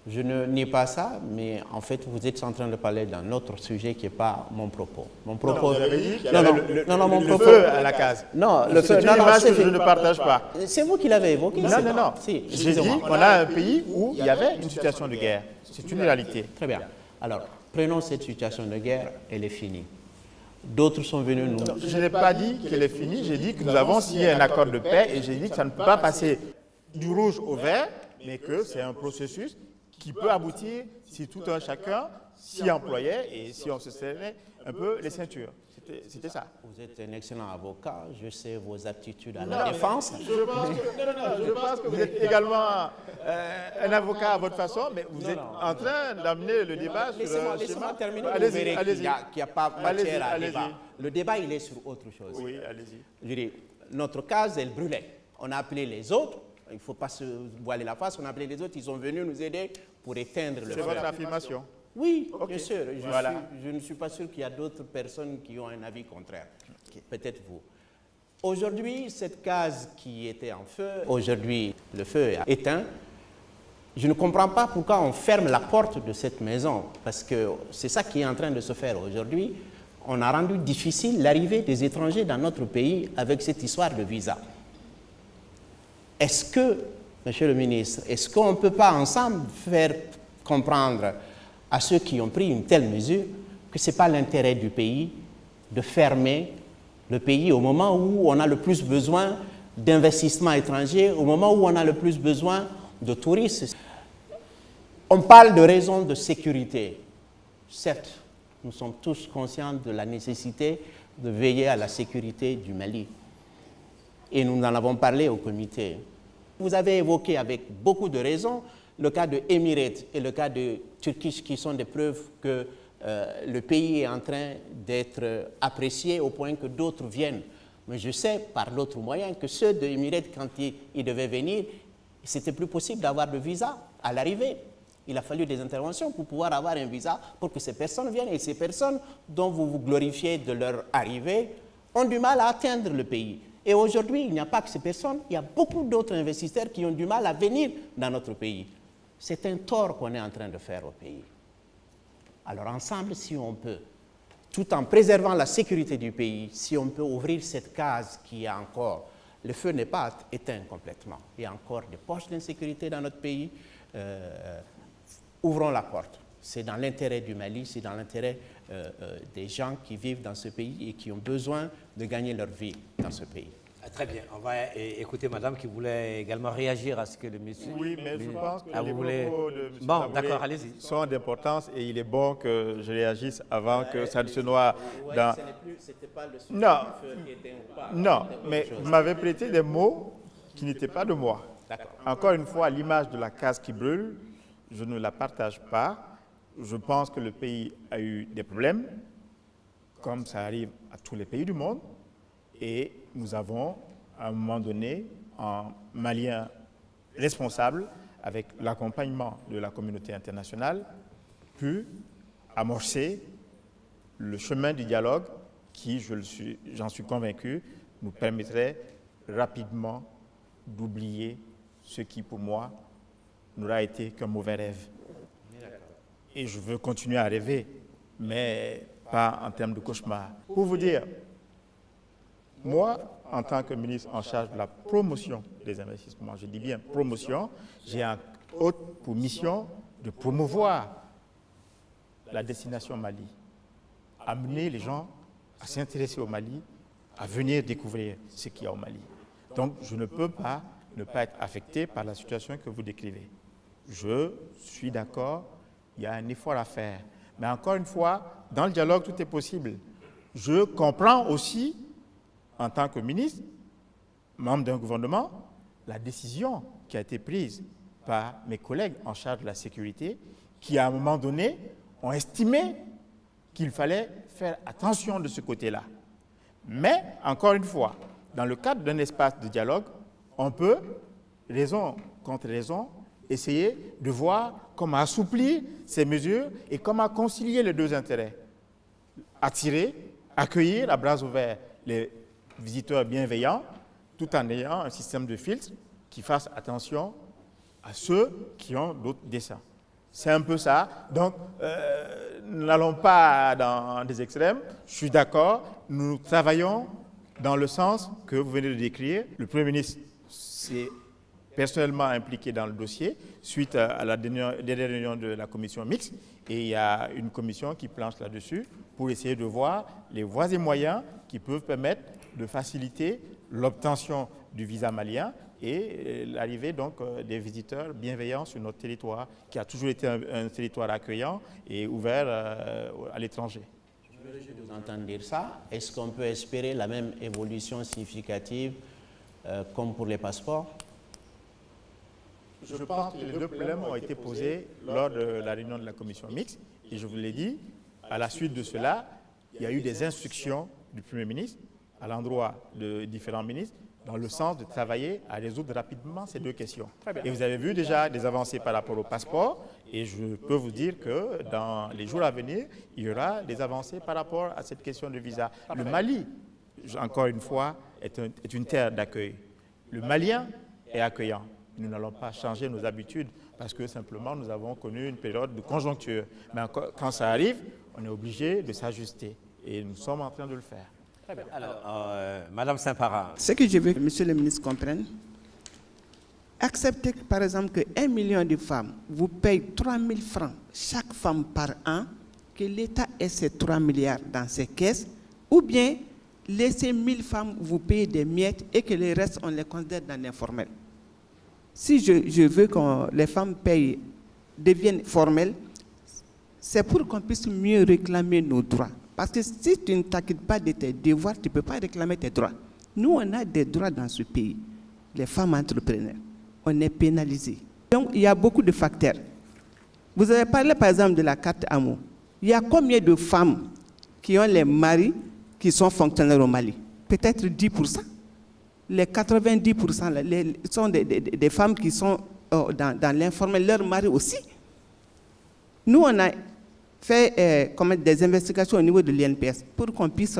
Je ne nie pas ça, mais en fait, vous êtes en train de parler d'un autre sujet qui n'est pas mon propos. Mon propos... Vous avez dit qu'il y Non, avait non, mon le propos... feu à la case. Non, le feu... C'est une image que je ne partage pas. C'est vous qui l'avez évoqué. Non, non, non. Si, j'ai dit qu'on a un pays où il y avait une situation de guerre. C'est une réalité. Très bien. Alors, prenons cette situation de guerre, elle est finie. D'autres sont venus nous... Non, je n'ai pas dit qu'elle est finie, j'ai dit que nous avons signé un accord de paix et j'ai dit que ça ne peut pas passer du rouge au vert, mais que c'est un processus qui peut aboutir si tout un chacun s'y employait et si on se serrait un peu les ceintures. C'était ça. Vous êtes un excellent avocat, je sais vos aptitudes à la défense. Je pense que vous êtes également un avocat à votre façon, mais vous êtes en train d'amener le débat sur un Laissez-moi schéma. terminer, vous Allez-y, verrez allez-y. qu'il n'y a pas matière à Allez-y. débat. Le débat, il est sur autre chose. Oui, allez-y. Je dis, notre case, elle brûlait. On a appelé les autres, il ne faut pas se voiler la face, on a appelé les autres, ils sont venus nous aider pour éteindre le feu. C'est votre affirmation. Oui, Ok. bien sûr. Voilà. Je ne suis pas sûr qu'il y a d'autres personnes qui ont un avis contraire. Peut-être vous. Aujourd'hui, cette case qui était en feu, aujourd'hui, le feu est éteint. Je ne comprends pas pourquoi on ferme la porte de cette maison, parce que c'est ça qui est en train de se faire aujourd'hui. On a rendu difficile l'arrivée des étrangers dans notre pays avec cette histoire de visa. Est-ce que, Monsieur le ministre, est-ce qu'on ne peut pas ensemble faire comprendre à ceux qui ont pris une telle mesure que ce n'est pas l'intérêt du pays de fermer le pays au moment où on a le plus besoin d'investissements étrangers, au moment où on a le plus besoin de touristes? On parle de raisons de sécurité. Certes, nous sommes tous conscients de la nécessité de veiller à la sécurité du Mali. Et nous en avons parlé au comité. Vous avez évoqué avec beaucoup de raisons le cas de Emirates et le cas de Turkish qui sont des preuves que le pays est en train d'être apprécié au point que d'autres viennent. Mais je sais par d'autres moyens que ceux de Emirates, quand ils devaient venir, c'était plus possible d'avoir de visa à l'arrivée. Il a fallu des interventions pour pouvoir avoir un visa pour que ces personnes viennent. Et ces personnes dont vous vous glorifiez de leur arrivée ont du mal à atteindre le pays. Et aujourd'hui, il n'y a pas que ces personnes, il y a beaucoup d'autres investisseurs qui ont du mal à venir dans notre pays. C'est un tort qu'on est en train de faire au pays. Alors ensemble, si on peut, tout en préservant la sécurité du pays, si on peut ouvrir cette case qui est encore, le feu n'est pas éteint complètement, il y a encore des poches d'insécurité dans notre pays, ouvrons la porte. C'est dans l'intérêt du Mali, c'est dans l'intérêt des gens qui vivent dans ce pays et qui ont besoin de gagner leur vie dans ce pays. Très bien, on va écouter madame qui voulait également réagir à ce que le monsieur... Oui, mais je pense que les vous voulez... propos de M. Bon, Taboulé d'accord, allez-y. sont d'importance et il est bon que je réagisse avant que ça ne se noie dans... C'était pas le sujet Non, du feu qui était ou pas. non, C'était autre mais chose. vous m'avez prêté des mots qui n'étaient pas de moi. D'accord. Encore une fois, à l'image de la case qui brûle, je ne la partage pas. Je pense que le pays a eu des problèmes, comme ça arrive à tous les pays du monde. Et nous avons, à un moment donné, un Malien responsable, avec l'accompagnement de la communauté internationale, pu amorcer le chemin du dialogue qui, j'en suis convaincu, nous permettrait rapidement d'oublier ce qui, pour moi, n'aura été qu'un mauvais rêve. Et je veux continuer à rêver, mais pas en termes de cauchemar. Pour vous dire, moi, en tant que ministre en charge de la promotion des investissements, je dis bien promotion, j'ai pour mission de promouvoir la destination Mali, amener les gens à s'intéresser au Mali, à venir découvrir ce qu'il y a au Mali. Donc, je ne peux pas ne pas être affecté par la situation que vous décrivez. Je suis d'accord, il y a un effort à faire. Mais encore une fois, dans le dialogue, tout est possible. Je comprends aussi, en tant que ministre, membre d'un gouvernement, la décision qui a été prise par mes collègues en charge de la sécurité, qui à un moment donné ont estimé qu'il fallait faire attention de ce côté-là. Mais, encore une fois, dans le cadre d'un espace de dialogue, on peut, raison contre raison, essayer de voir comment assouplir ces mesures et comment concilier les deux intérêts. Attirer, accueillir à bras ouverts les visiteurs bienveillants, tout en ayant un système de filtre qui fasse attention à ceux qui ont d'autres desseins. C'est un peu ça. Donc, n'allons pas dans des extrêmes. Je suis d'accord. Nous travaillons dans le sens que vous venez de décrire. Le Premier ministre s'est personnellement impliqué dans le dossier suite à la dernière réunion de la commission mixte. Et il y a une commission qui planche là-dessus pour essayer de voir les voies et moyens qui peuvent permettre de faciliter l'obtention du visa malien et l'arrivée donc des visiteurs bienveillants sur notre territoire, qui a toujours été un territoire accueillant et ouvert à l'étranger. Je me réjouis de vous entendre dire ça. Est-ce qu'on peut espérer la même évolution significative comme pour les passeports? Je pense que les deux problèmes ont été posés lors de la réunion de la commission mixte. Et je vous l'ai dit, à la suite de cela, il y a eu des instructions du Premier ministre à l'endroit de différents ministres dans le sens de travailler à résoudre rapidement ces deux questions. Et vous avez vu déjà des avancées par rapport au passeport, et je peux vous dire que dans les jours à venir, il y aura des avancées par rapport à cette question de visa. Le Mali, encore une fois, est une terre d'accueil. Le Malien est accueillant. Nous n'allons pas changer nos habitudes parce que simplement nous avons connu une période de conjoncture. Mais quand ça arrive, on est obligé de s'ajuster, et nous sommes en train de le faire. Très bien. Alors, Madame Saint-Para. Ce que je veux que Monsieur le ministre comprenne, acceptez par exemple que 1 million de femmes vous paye 3 000 francs chaque femme par an, que l'État ait ces 3 milliards dans ses caisses, ou bien laisser 1 000 femmes vous payer des miettes et que les restes, on les considère dans l'informel. Si je veux que les femmes deviennent formelles, c'est pour qu'on puisse mieux réclamer nos droits. Parce que si tu ne t'acquittes pas de tes devoirs, tu ne peux pas réclamer tes droits. Nous, on a des droits dans ce pays. Les femmes entrepreneurs, on est pénalisés. Donc, il y a beaucoup de facteurs. Vous avez parlé, par exemple, de la carte AMO. Il y a combien de femmes qui ont les maris qui sont fonctionnaires au Mali? Peut-être 10%. Les 90% sont des femmes qui sont dans l'informel, leurs maris aussi. Nous, on a fait des investigations au niveau de l'INPS pour qu'on puisse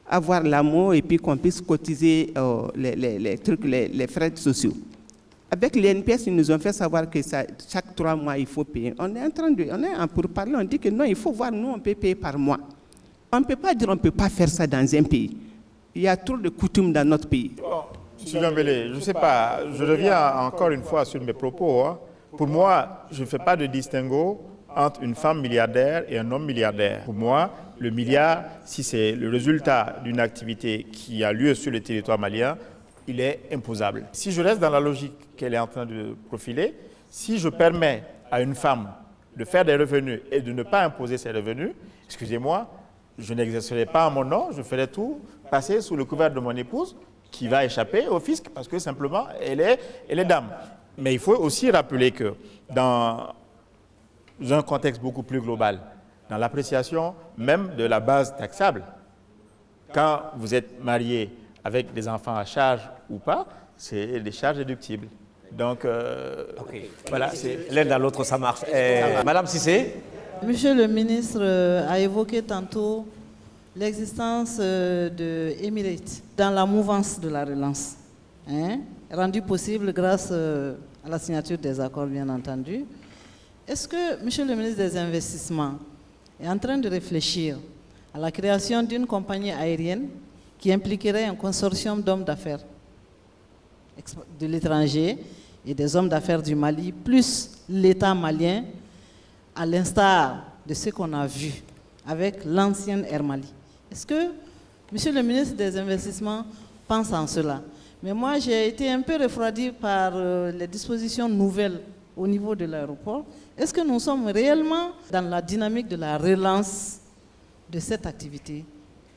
avoir l'AMO et puis qu'on puisse cotiser les frais sociaux. Avec l'INPS, ils nous ont fait savoir que chaque 3 mois, il faut payer. On est en pourparlers, on dit que non, il faut voir, nous, on peut payer par mois. On ne peut pas dire on ne peut pas faire ça dans un pays. Il y a trop de coutumes dans notre pays. M. Djambélé, je ne sais pas, je reviens encore une fois sur mes propos. Pour moi, je ne fais pas de distinguo entre une femme milliardaire et un homme milliardaire. Pour moi, le milliard, si c'est le résultat d'une activité qui a lieu sur le territoire malien, il est imposable. Si je reste dans la logique qu'elle est en train de profiler, si je permets à une femme de faire des revenus et de ne pas imposer ses revenus, excusez-moi, je n'exercerai pas en mon nom, je ferai tout passer sous le couvert de mon épouse qui va échapper au fisc parce que simplement elle est dame. Mais il faut aussi rappeler que dans un contexte beaucoup plus global, dans l'appréciation même de la base taxable, quand vous êtes marié avec des enfants à charge ou pas, c'est des charges déductibles. Donc, voilà, c'est L'un dans l'autre, ça marche. Madame Cissé? Monsieur le ministre a évoqué tantôt l'existence de Emirates dans la mouvance de la relance, rendue possible grâce à la signature des accords, bien entendu. Est-ce que Monsieur le ministre des Investissements est en train de réfléchir à la création d'une compagnie aérienne qui impliquerait un consortium d'hommes d'affaires de l'étranger et des hommes d'affaires du Mali, plus l'État malien, à l'instar de ce qu'on a vu avec l'ancienne Air Mali? Est-ce que Monsieur le ministre des Investissements pense en cela? Mais moi, j'ai été un peu refroidi par les dispositions nouvelles au niveau de l'aéroport. Est-ce que nous sommes réellement dans la dynamique de la relance de cette activité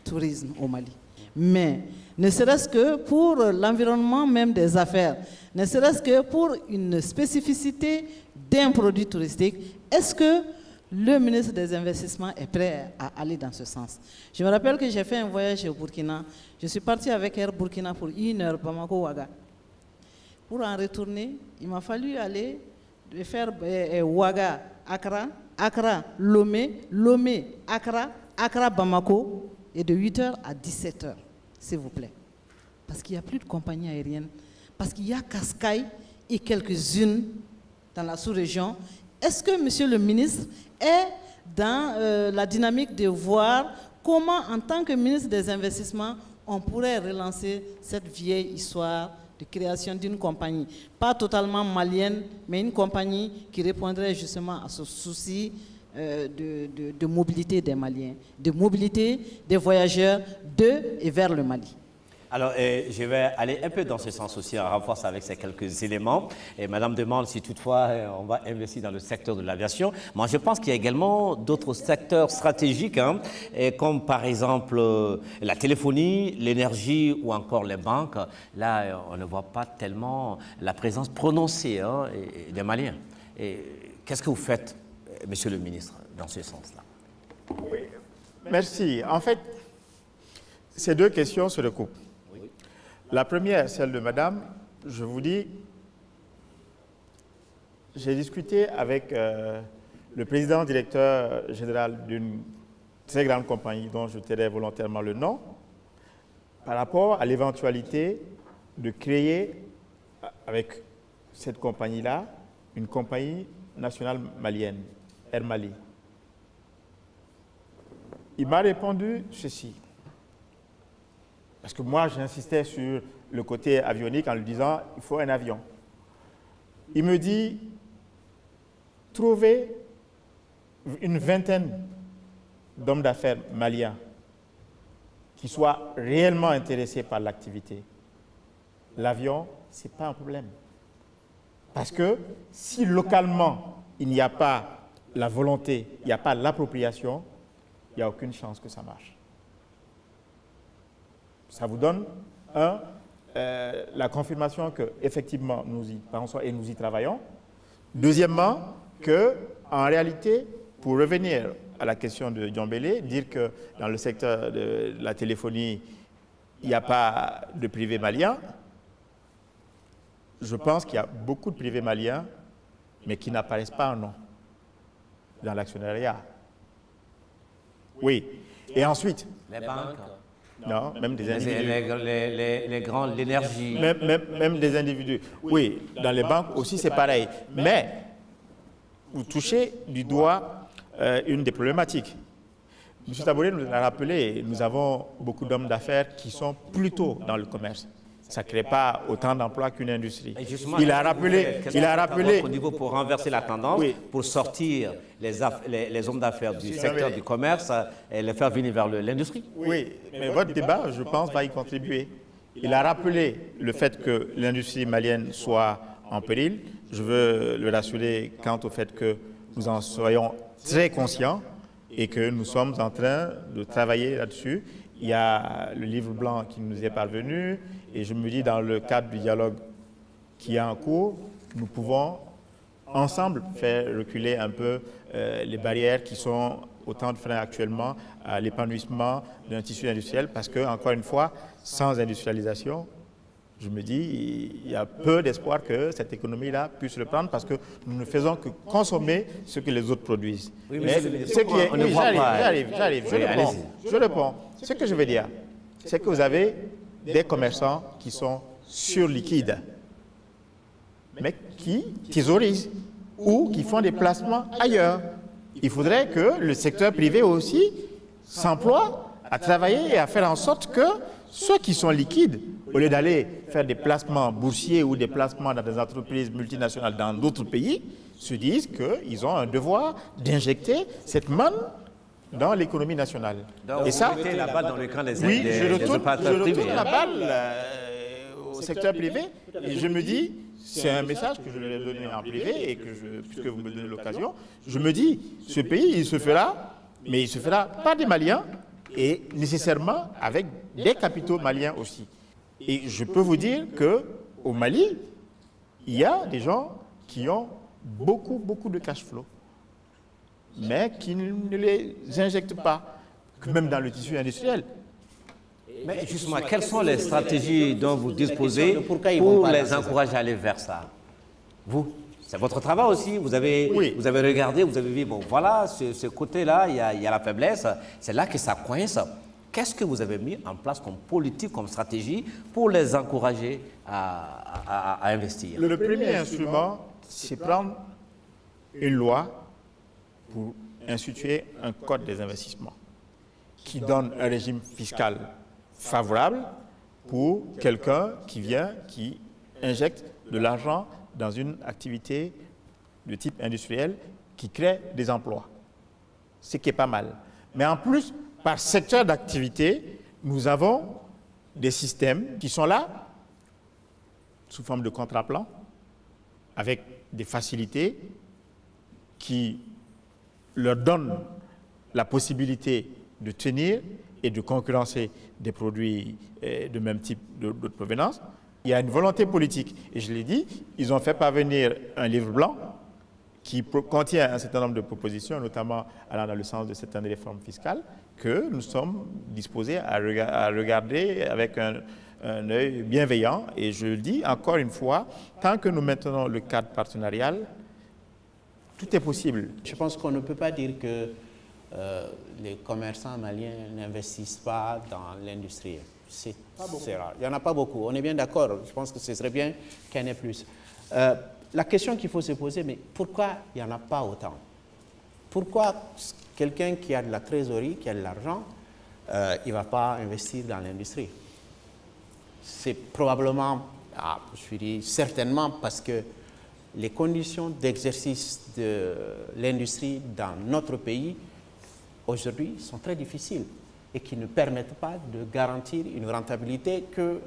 tourisme au Mali? Mais ne serait-ce que pour l'environnement même des affaires, ne serait-ce que pour une spécificité d'un produit touristique, est-ce que le ministre des Investissements est prêt à aller dans ce sens? Je me rappelle que j'ai fait un voyage au Burkina. Je suis parti avec Air Burkina pour 1 heure, Bamako-Ouaga. Pour en retourner, il m'a fallu aller faire Ouaga, Accra, Accra, Lomé, Lomé, Accra, Accra, Bamako, et de 8h à 17h, s'il vous plaît. Parce qu'il n'y a plus de compagnie aérienne, parce qu'il y a Cascaï et quelques-unes dans la sous-région. Est-ce que, monsieur le ministre, est dans la dynamique de voir comment, en tant que ministre des Investissements, on pourrait relancer cette vieille histoire de création d'une compagnie, pas totalement malienne, mais une compagnie qui répondrait justement à ce souci de mobilité des Maliens, de mobilité des voyageurs de et vers le Mali? Alors, je vais aller un peu dans ce sens aussi, en renforce avec ces quelques éléments. Et Madame demande si toutefois on va investir dans le secteur de l'aviation. Moi, je pense qu'il y a également d'autres secteurs stratégiques, comme par exemple la téléphonie, l'énergie ou encore les banques. Là, on ne voit pas tellement la présence prononcée des Maliens. Qu'est-ce que vous faites, Monsieur le ministre, dans ce sens-là? Oui, merci. En fait, ces deux questions se recoupent. La première, celle de Madame, je vous dis, j'ai discuté avec le président directeur général d'une très grande compagnie dont je tairai volontairement le nom, par rapport à l'éventualité de créer avec cette compagnie-là une compagnie nationale malienne, Air Mali. Il m'a répondu ceci. Parce que moi, j'insistais sur le côté avionique en lui disant il faut un avion. Il me dit trouvez une vingtaine d'hommes d'affaires maliens qui soient réellement intéressés par l'activité. L'avion, ce n'est pas un problème. Parce que si localement, il n'y a pas la volonté, il n'y a pas l'appropriation, il n'y a aucune chance que ça marche. Ça vous donne, la confirmation qu'effectivement, nous y pensons et nous y travaillons. Deuxièmement, qu'en réalité, pour revenir à la question de Diombélé, dire que dans le secteur de la téléphonie, il n'y a pas de privé malien, je pense qu'il y a beaucoup de privés maliens, mais qui n'apparaissent pas en nom dans l'actionnariat. Oui. Et ensuite... Les banques. Non, même des individus. Les grands, l'énergie. Même des individus. Oui, dans les banques aussi, c'est pareil. Mais vous touchez du doigt une des problématiques. M. Taboré nous l'a rappelé, nous avons beaucoup d'hommes d'affaires qui sont plutôt dans le commerce. Ça ne crée pas autant d'emplois qu'une industrie. Il a rappelé au niveau pour renverser la tendance, oui, pour sortir les hommes d'affaires du secteur du commerce et les faire venir vers l'industrie. Oui, mais votre débat, je pense, va y contribuer. Il a rappelé le fait que l'industrie malienne soit en péril. Je veux le rassurer quant au fait que nous en soyons très conscients et que nous sommes en train de travailler là-dessus. Il y a le livre blanc qui nous est parvenu et je me dis dans le cadre du dialogue qui est en cours nous pouvons ensemble faire reculer un peu les barrières qui sont autant de freins actuellement à l'épanouissement d'un tissu industriel parce que, encore une fois, sans industrialisation, je me dis, il y a peu d'espoir que cette économie-là puisse reprendre parce que nous ne faisons que consommer ce que les autres produisent. Oui, mais ce qui est... Oui, j'arrive, je réponds. Ce que je veux dire, c'est que vous avez des commerçants qui sont surliquides, mais qui thésaurisent ou qui font des placements ailleurs. Il faudrait que le secteur privé aussi s'emploie à travailler et à faire en sorte que ceux qui sont liquides, au lieu d'aller faire des placements boursiers ou des placements dans des entreprises multinationales dans d'autres pays, se disent qu'ils ont un devoir d'injecter cette manne dans l'économie nationale. Donc, et ça, vous mettez la balle dans le camp des oui, je retourne privés. la balle au secteur privé et je me dis, c'est un message que je leur ai donné en privé et que puisque vous me donnez l'occasion, je me dis, ce pays, il se fera, mais il se fera par des Maliens et nécessairement avec des capitaux maliens aussi. Et je peux vous dire qu'au Mali, il y a des gens qui ont beaucoup de cash flow, mais qui ne les injectent pas, même dans le tissu industriel. Mais justement, quelles sont les stratégies dont vous disposez pour les encourager à aller vers ça? Vous, c'est votre travail aussi, vous avez regardé, vous avez vu, bon voilà, ce côté-là, il y a la faiblesse, c'est là que ça coince. Qu'est-ce que vous avez mis en place comme politique, comme stratégie pour les encourager à investir? Le premier instrument, c'est prendre une loi pour instituer un code des investissements qui donne un régime fiscal favorable pour quelqu'un qui vient, qui injecte de l'argent dans une activité de type industriel qui crée des emplois. Ce qui est pas mal. Mais en plus, par secteur d'activité, nous avons des systèmes qui sont là, sous forme de contrat-plan, avec des facilités qui leur donnent la possibilité de tenir et de concurrencer des produits de même type, d'autres provenances. Il y a une volonté politique. Et je l'ai dit, ils ont fait parvenir un livre blanc qui contient un certain nombre de propositions, notamment allant dans le sens de certaines réformes fiscales, que nous sommes disposés à regarder avec un œil bienveillant. Et je le dis encore une fois, tant que nous maintenons le cadre partenarial, tout est possible. Je pense qu'on ne peut pas dire que les commerçants maliens n'investissent pas dans l'industrie. C'est rare. Il n'y en a pas beaucoup. On est bien d'accord. Je pense que ce serait bien qu'il y en ait plus. La question qu'il faut se poser, mais pourquoi il n'y en a pas autant? Pourquoi quelqu'un qui a de la trésorerie, qui a de l'argent, il ne va pas investir dans l'industrie? C'est probablement, je dis certainement parce que les conditions d'exercice de l'industrie dans notre pays aujourd'hui sont très difficiles et qui ne permettent pas de garantir une rentabilité que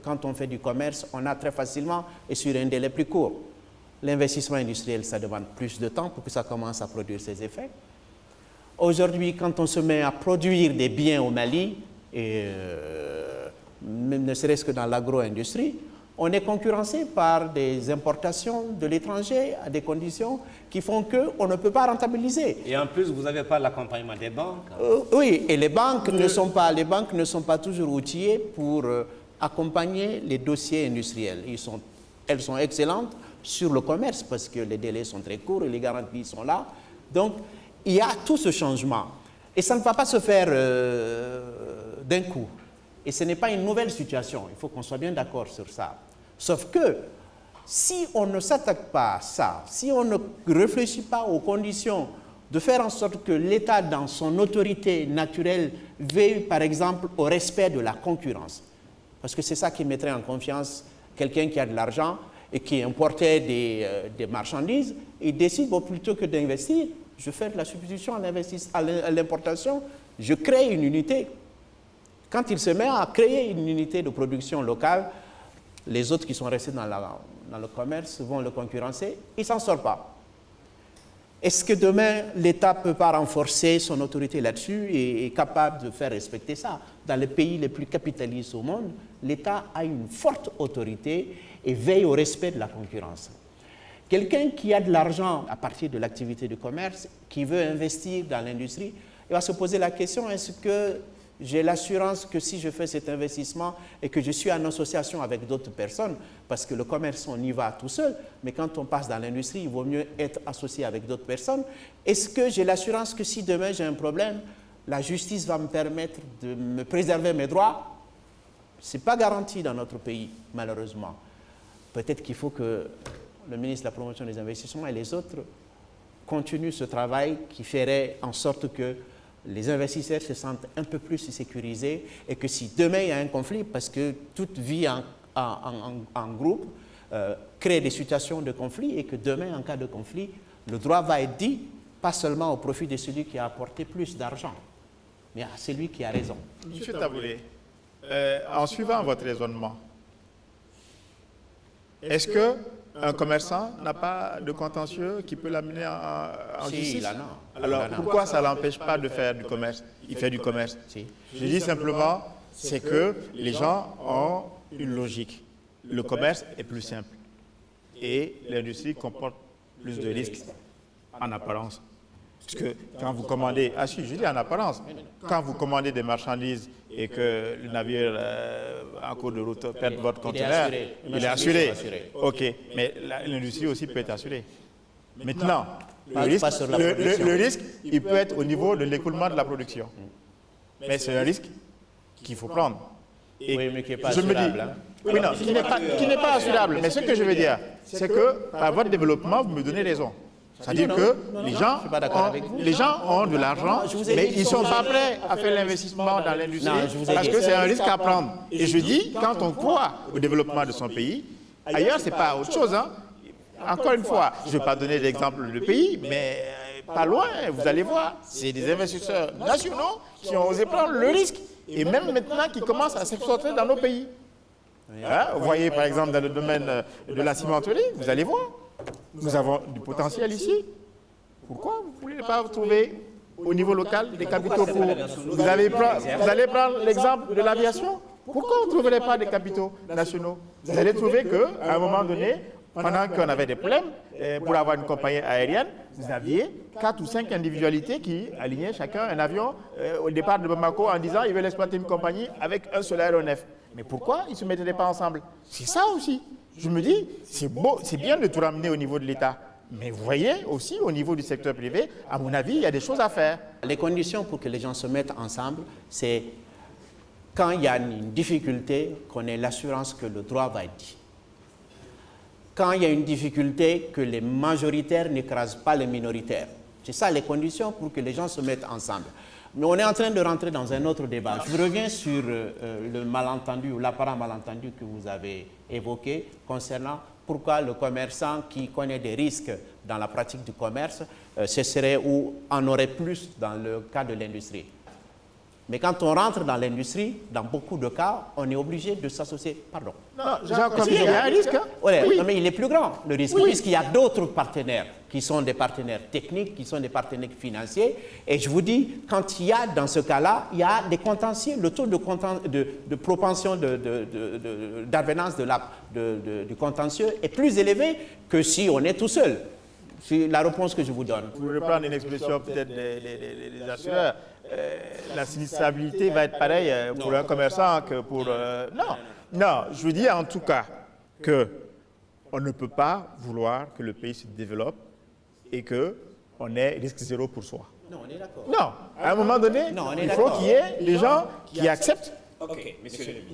quand on fait du commerce, on a très facilement et sur un délai plus court. L'investissement industriel, ça demande plus de temps pour que ça commence à produire ses effets. Aujourd'hui, quand on se met à produire des biens au Mali, et même ne serait-ce que dans l'agro-industrie, on est concurrencé par des importations de l'étranger à des conditions qui font qu'on ne peut pas rentabiliser. Et en plus, vous n'avez pas l'accompagnement des banques. Oui, et les banques ne sont pas toujours outillées pour accompagner les dossiers industriels. Elles sont excellentes sur le commerce parce que les délais sont très courts et les garanties sont là. Donc, il y a tout ce changement. Et ça ne va pas se faire d'un coup. Et ce n'est pas une nouvelle situation. Il faut qu'on soit bien d'accord sur ça. Sauf que si on ne s'attaque pas à ça, si on ne réfléchit pas aux conditions de faire en sorte que l'État, dans son autorité naturelle, veille par exemple au respect de la concurrence, parce que c'est ça qui mettrait en confiance quelqu'un qui a de l'argent et qui importait des marchandises, il décide, bon, plutôt que d'investir, je fais de la substitution à l'importation, je crée une unité. Quand il se met à créer une unité de production locale, les autres qui sont restés dans le commerce vont le concurrencer, il ne s'en sort pas. Est-ce que demain, l'État ne peut pas renforcer son autorité là-dessus et est capable de faire respecter ça? Dans les pays les plus capitalistes au monde, l'État a une forte autorité et veille au respect de la concurrence. Quelqu'un qui a de l'argent à partir de l'activité de commerce, qui veut investir dans l'industrie, il va se poser la question, est-ce que j'ai l'assurance que si je fais cet investissement et que je suis en association avec d'autres personnes, parce que le commerce, on y va tout seul, mais quand on passe dans l'industrie, il vaut mieux être associé avec d'autres personnes. Est-ce que j'ai l'assurance que si demain j'ai un problème, la justice va me permettre de me préserver mes droits? Ce n'est pas garanti dans notre pays, malheureusement. Peut-être qu'il faut que le ministre de la Promotion des Investissements et les autres continuent ce travail qui ferait en sorte que les investisseurs se sentent un peu plus sécurisés et que si demain il y a un conflit, parce que toute vie en groupe crée des situations de conflit et que demain, en cas de conflit, le droit va être dit, pas seulement au profit de celui qui a apporté plus d'argent, mais à celui qui a raison. Monsieur Taboulé, en suivant votre raisonnement, est-ce qu'un commerçant n'a pas de contentieux qui peut l'amener en justice? Il en a. Alors, pourquoi ça ne l'empêche pas de faire du commerce? Il fait du commerce. Si. Je dis simplement, c'est que les gens ont une logique. Le commerce est plus simple. Et l'industrie comporte plus de risques en apparence. Parce que quand vous commandez, je dis en apparence, quand vous commandez des marchandises et que le navire en cours de route perd votre conteneur, il est assuré. Ok, mais l'industrie aussi peut être assurée. Maintenant, le risque, il peut être au niveau de l'écoulement de la production. Mais c'est un risque qu'il faut prendre. Et oui, mais qui n'est pas assurable. Oui, non, qui n'est pas assurable. Mais ce que je veux dire, c'est que par votre développement, vous me donnez raison. C'est-à-dire que les gens ont de l'argent, mais ils ne sont pas prêts à faire l'investissement dans l'industrie parce que c'est un risque à prendre. Et je dis, quand on croit au développement de son pays, ailleurs, ce n'est pas autre chose. Hein. Encore une fois, je ne vais pas donner d'exemple de pays, mais pas loin, vous allez voir, c'est des investisseurs nationaux qui ont osé prendre le risque et même maintenant qui commencent à s'exporter dans nos pays. Hein, vous voyez, par exemple, dans le domaine de la cimenterie, vous allez voir. Nous avons du potentiel ici. Pourquoi vous ne pouvez pas trouver au niveau local des capitaux pour... Vous allez prendre l'exemple de l'aviation. Pourquoi vous ne trouverez pas des capitaux nationaux? Vous allez trouver qu'à un moment donné, pendant qu'on avait des problèmes, pour avoir une compagnie aérienne, vous aviez 4 ou 5 individualités qui alignaient chacun un avion au départ de Bamako en disant qu'ils veulent exploiter une compagnie avec un seul aéronef. Mais pourquoi ils ne se mettraient pas ensemble? C'est ça aussi. Je me dis, c'est beau, c'est bien de tout ramener au niveau de l'État. Mais vous voyez aussi, au niveau du secteur privé, à mon avis, il y a des choses à faire. Les conditions pour que les gens se mettent ensemble, c'est quand il y a une difficulté, qu'on ait l'assurance que le droit va être dit. Quand il y a une difficulté, que les majoritaires n'écrasent pas les minoritaires. C'est ça les conditions pour que les gens se mettent ensemble. Mais on est en train de rentrer dans un autre débat. Je reviens sur le malentendu ou l'apparent malentendu que vous avez évoqué concernant pourquoi le commerçant qui connaît des risques dans la pratique du commerce cesserait ou en aurait plus dans le cas de l'industrie. Mais quand on rentre dans l'industrie, dans beaucoup de cas, on est obligé de s'associer. Pardon. Non, il y a un risque. Hein? Oui. Non, mais il est plus grand, le risque, puisqu'il y a d'autres partenaires qui sont des partenaires techniques, qui sont des partenaires financiers. Et je vous dis, quand il y a, dans ce cas-là, il y a des contentieux, le taux de propension d'avenance du contentieux est plus élevé que si on est tout seul. C'est la réponse que je vous donne. Pour reprendre une expression peut-être des assureurs, la sinistrabilité va être pareille pour un commerçant que pour... Non, je veux dire en tout cas qu'on ne peut pas vouloir que le pays se développe et qu'on ait risque zéro pour soi. Non, on est d'accord. Non, à un moment donné, il faut qu'il y ait des gens qui acceptent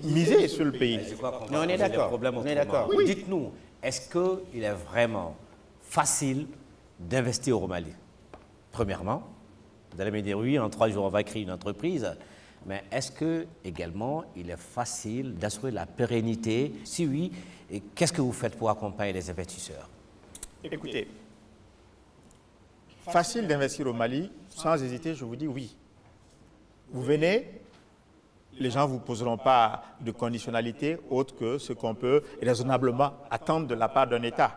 miser sur le pays. Non, on est d'accord. On est d'accord. Dites-nous, est-ce qu'il est vraiment facile d'investir au Mali? Premièrement, vous allez me dire oui, en 3 jours on va créer une entreprise, mais est-ce que également il est facile d'assurer la pérennité? Si oui, qu'est-ce que vous faites pour accompagner les investisseurs? Écoutez, facile d'investir au Mali, sans hésiter, je vous dis oui. Vous venez, les gens ne vous poseront pas de conditionnalité autre que ce qu'on peut raisonnablement attendre de la part d'un État.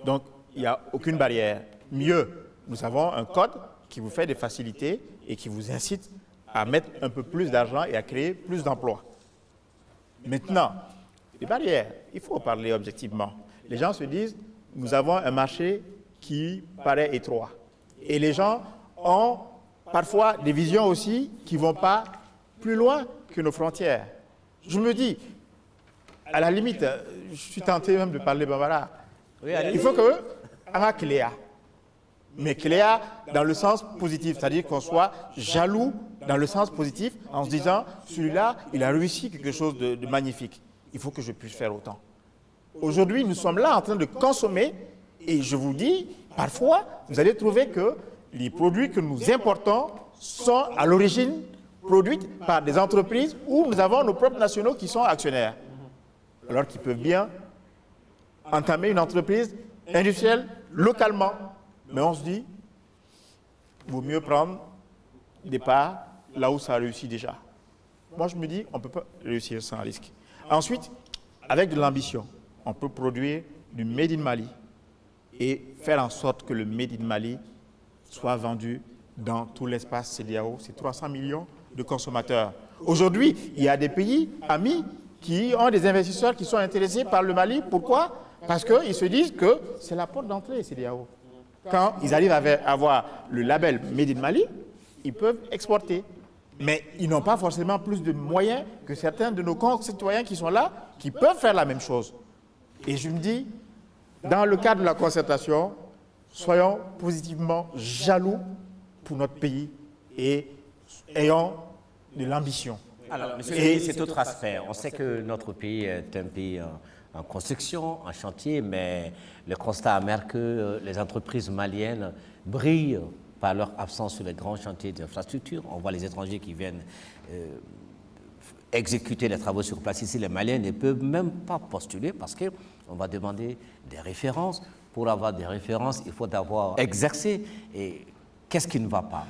Donc, il n'y a aucune barrière. Mieux, nous avons un code qui vous fait des facilités et qui vous incite à mettre un peu plus d'argent et à créer plus d'emplois. Maintenant, les barrières, il faut parler objectivement. Les gens se disent, nous avons un marché qui paraît étroit. Et les gens ont parfois des visions aussi qui ne vont pas plus loin que nos frontières. Je me dis, à la limite, je suis tenté même de parler Bambara. Oui, Il faut que Ara Cléa, mais Cléa dans le sens positif, c'est-à-dire qu'on soit jaloux dans le sens positif en se disant, celui-là, il a réussi quelque chose de magnifique. Il faut que je puisse faire autant. Aujourd'hui, nous sommes là en train de consommer et je vous dis, parfois, vous allez trouver que les produits que nous importons sont à l'origine produits par des entreprises où nous avons nos propres nationaux qui sont actionnaires. Alors qu'ils peuvent bien entamer une entreprise industrielle localement. Mais on se dit, il vaut mieux prendre des parts là où ça réussit déjà. Moi, je me dis, on ne peut pas réussir sans risque. Ensuite, avec de l'ambition, on peut produire du Made in Mali et faire en sorte que le Made in Mali soit vendu dans tout l'espace CEDEAO. C'est 300 millions de consommateurs. Aujourd'hui, il y a des pays amis qui ont des investisseurs qui sont intéressés par le Mali. Pourquoi? Parce qu'ils se disent que c'est la porte d'entrée CEDEAO. Quand ils arrivent à avoir le label Made in Mali, ils peuvent exporter. Mais ils n'ont pas forcément plus de moyens que certains de nos concitoyens qui sont là, qui peuvent faire la même chose. Et je me dis, dans le cadre de la concertation, soyons positivement jaloux pour notre pays et ayons de l'ambition. Alors, monsieur le ministre, c'est autre aspect. On sait que notre pays est un pays en construction, en chantier, mais le constat amer que les entreprises maliennes brillent par leur absence sur les grands chantiers d'infrastructure. On voit les étrangers qui viennent exécuter les travaux sur place ici. Les Maliens ne peuvent même pas postuler parce qu'on va demander des références. Pour avoir des références, il faut d'avoir exercé. Et qu'est-ce qui ne va pas?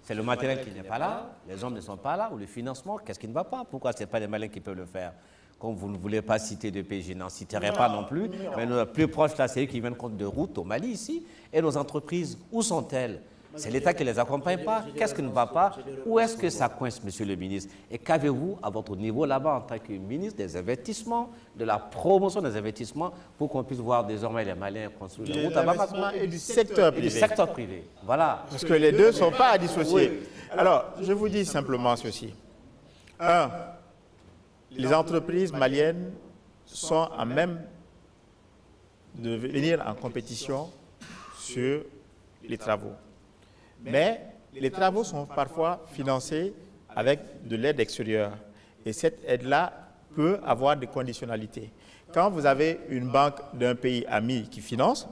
C'est le matériel qui n'est pas là, les hommes ne sont pas là, ou le financement, qu'est-ce qui ne va pas? Pourquoi ce n'est pas les Maliens qui peuvent le faire? Comme vous ne voulez pas citer de pays, je n'en citerai pas non plus, mais nos plus proches, là, c'est eux qui viennent compte de route au Mali ici. Et nos entreprises, où sont-elles? C'est l'État qui ne les accompagne pas. Qu'est-ce qui ne va pas? Où est-ce que ça coince, monsieur le ministre? Et qu'avez-vous à votre niveau là-bas en tant que ministre des investissements, de la promotion des investissements, pour qu'on puisse voir désormais les Maliens construire des routes à Bamako? Et du secteur privé. Du secteur privé, voilà. Parce que les deux ne sont pas à dissocier. Alors, je vous dis simplement ceci. Un, les entreprises maliennes sont à même de venir en compétition sur les travaux. Mais les travaux sont parfois financés avec de l'aide extérieure. Et cette aide-là peut avoir des conditionnalités. Quand vous avez une banque d'un pays ami qui finance,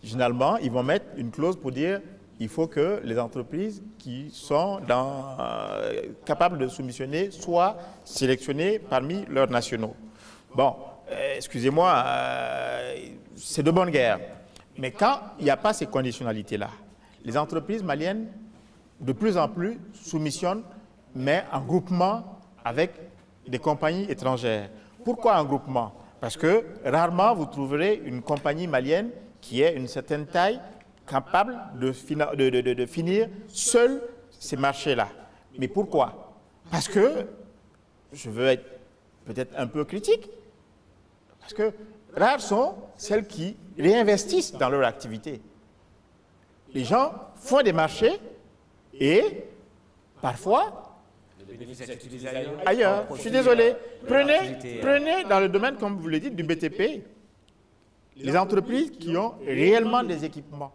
généralement, ils vont mettre une clause pour dire qu'il faut que les entreprises qui sont capables de soumissionner soient sélectionnées parmi leurs nationaux. Bon, excusez-moi, c'est de bonne guerre. Mais quand il n'y a pas ces conditionnalités-là, les entreprises maliennes, de plus en plus, soumissionnent, mais en groupement avec des compagnies étrangères. Pourquoi en groupement? Parce que rarement vous trouverez une compagnie malienne qui ait une certaine taille capable de finir seule ces marchés-là. Mais pourquoi? Parce que, je veux être peut-être un peu critique, parce que rares sont celles qui réinvestissent dans leur activité. Les gens font des marchés et parfois ailleurs. Je suis désolé. Prenez dans le domaine, comme vous le dites, du BTP, les entreprises qui ont réellement des équipements.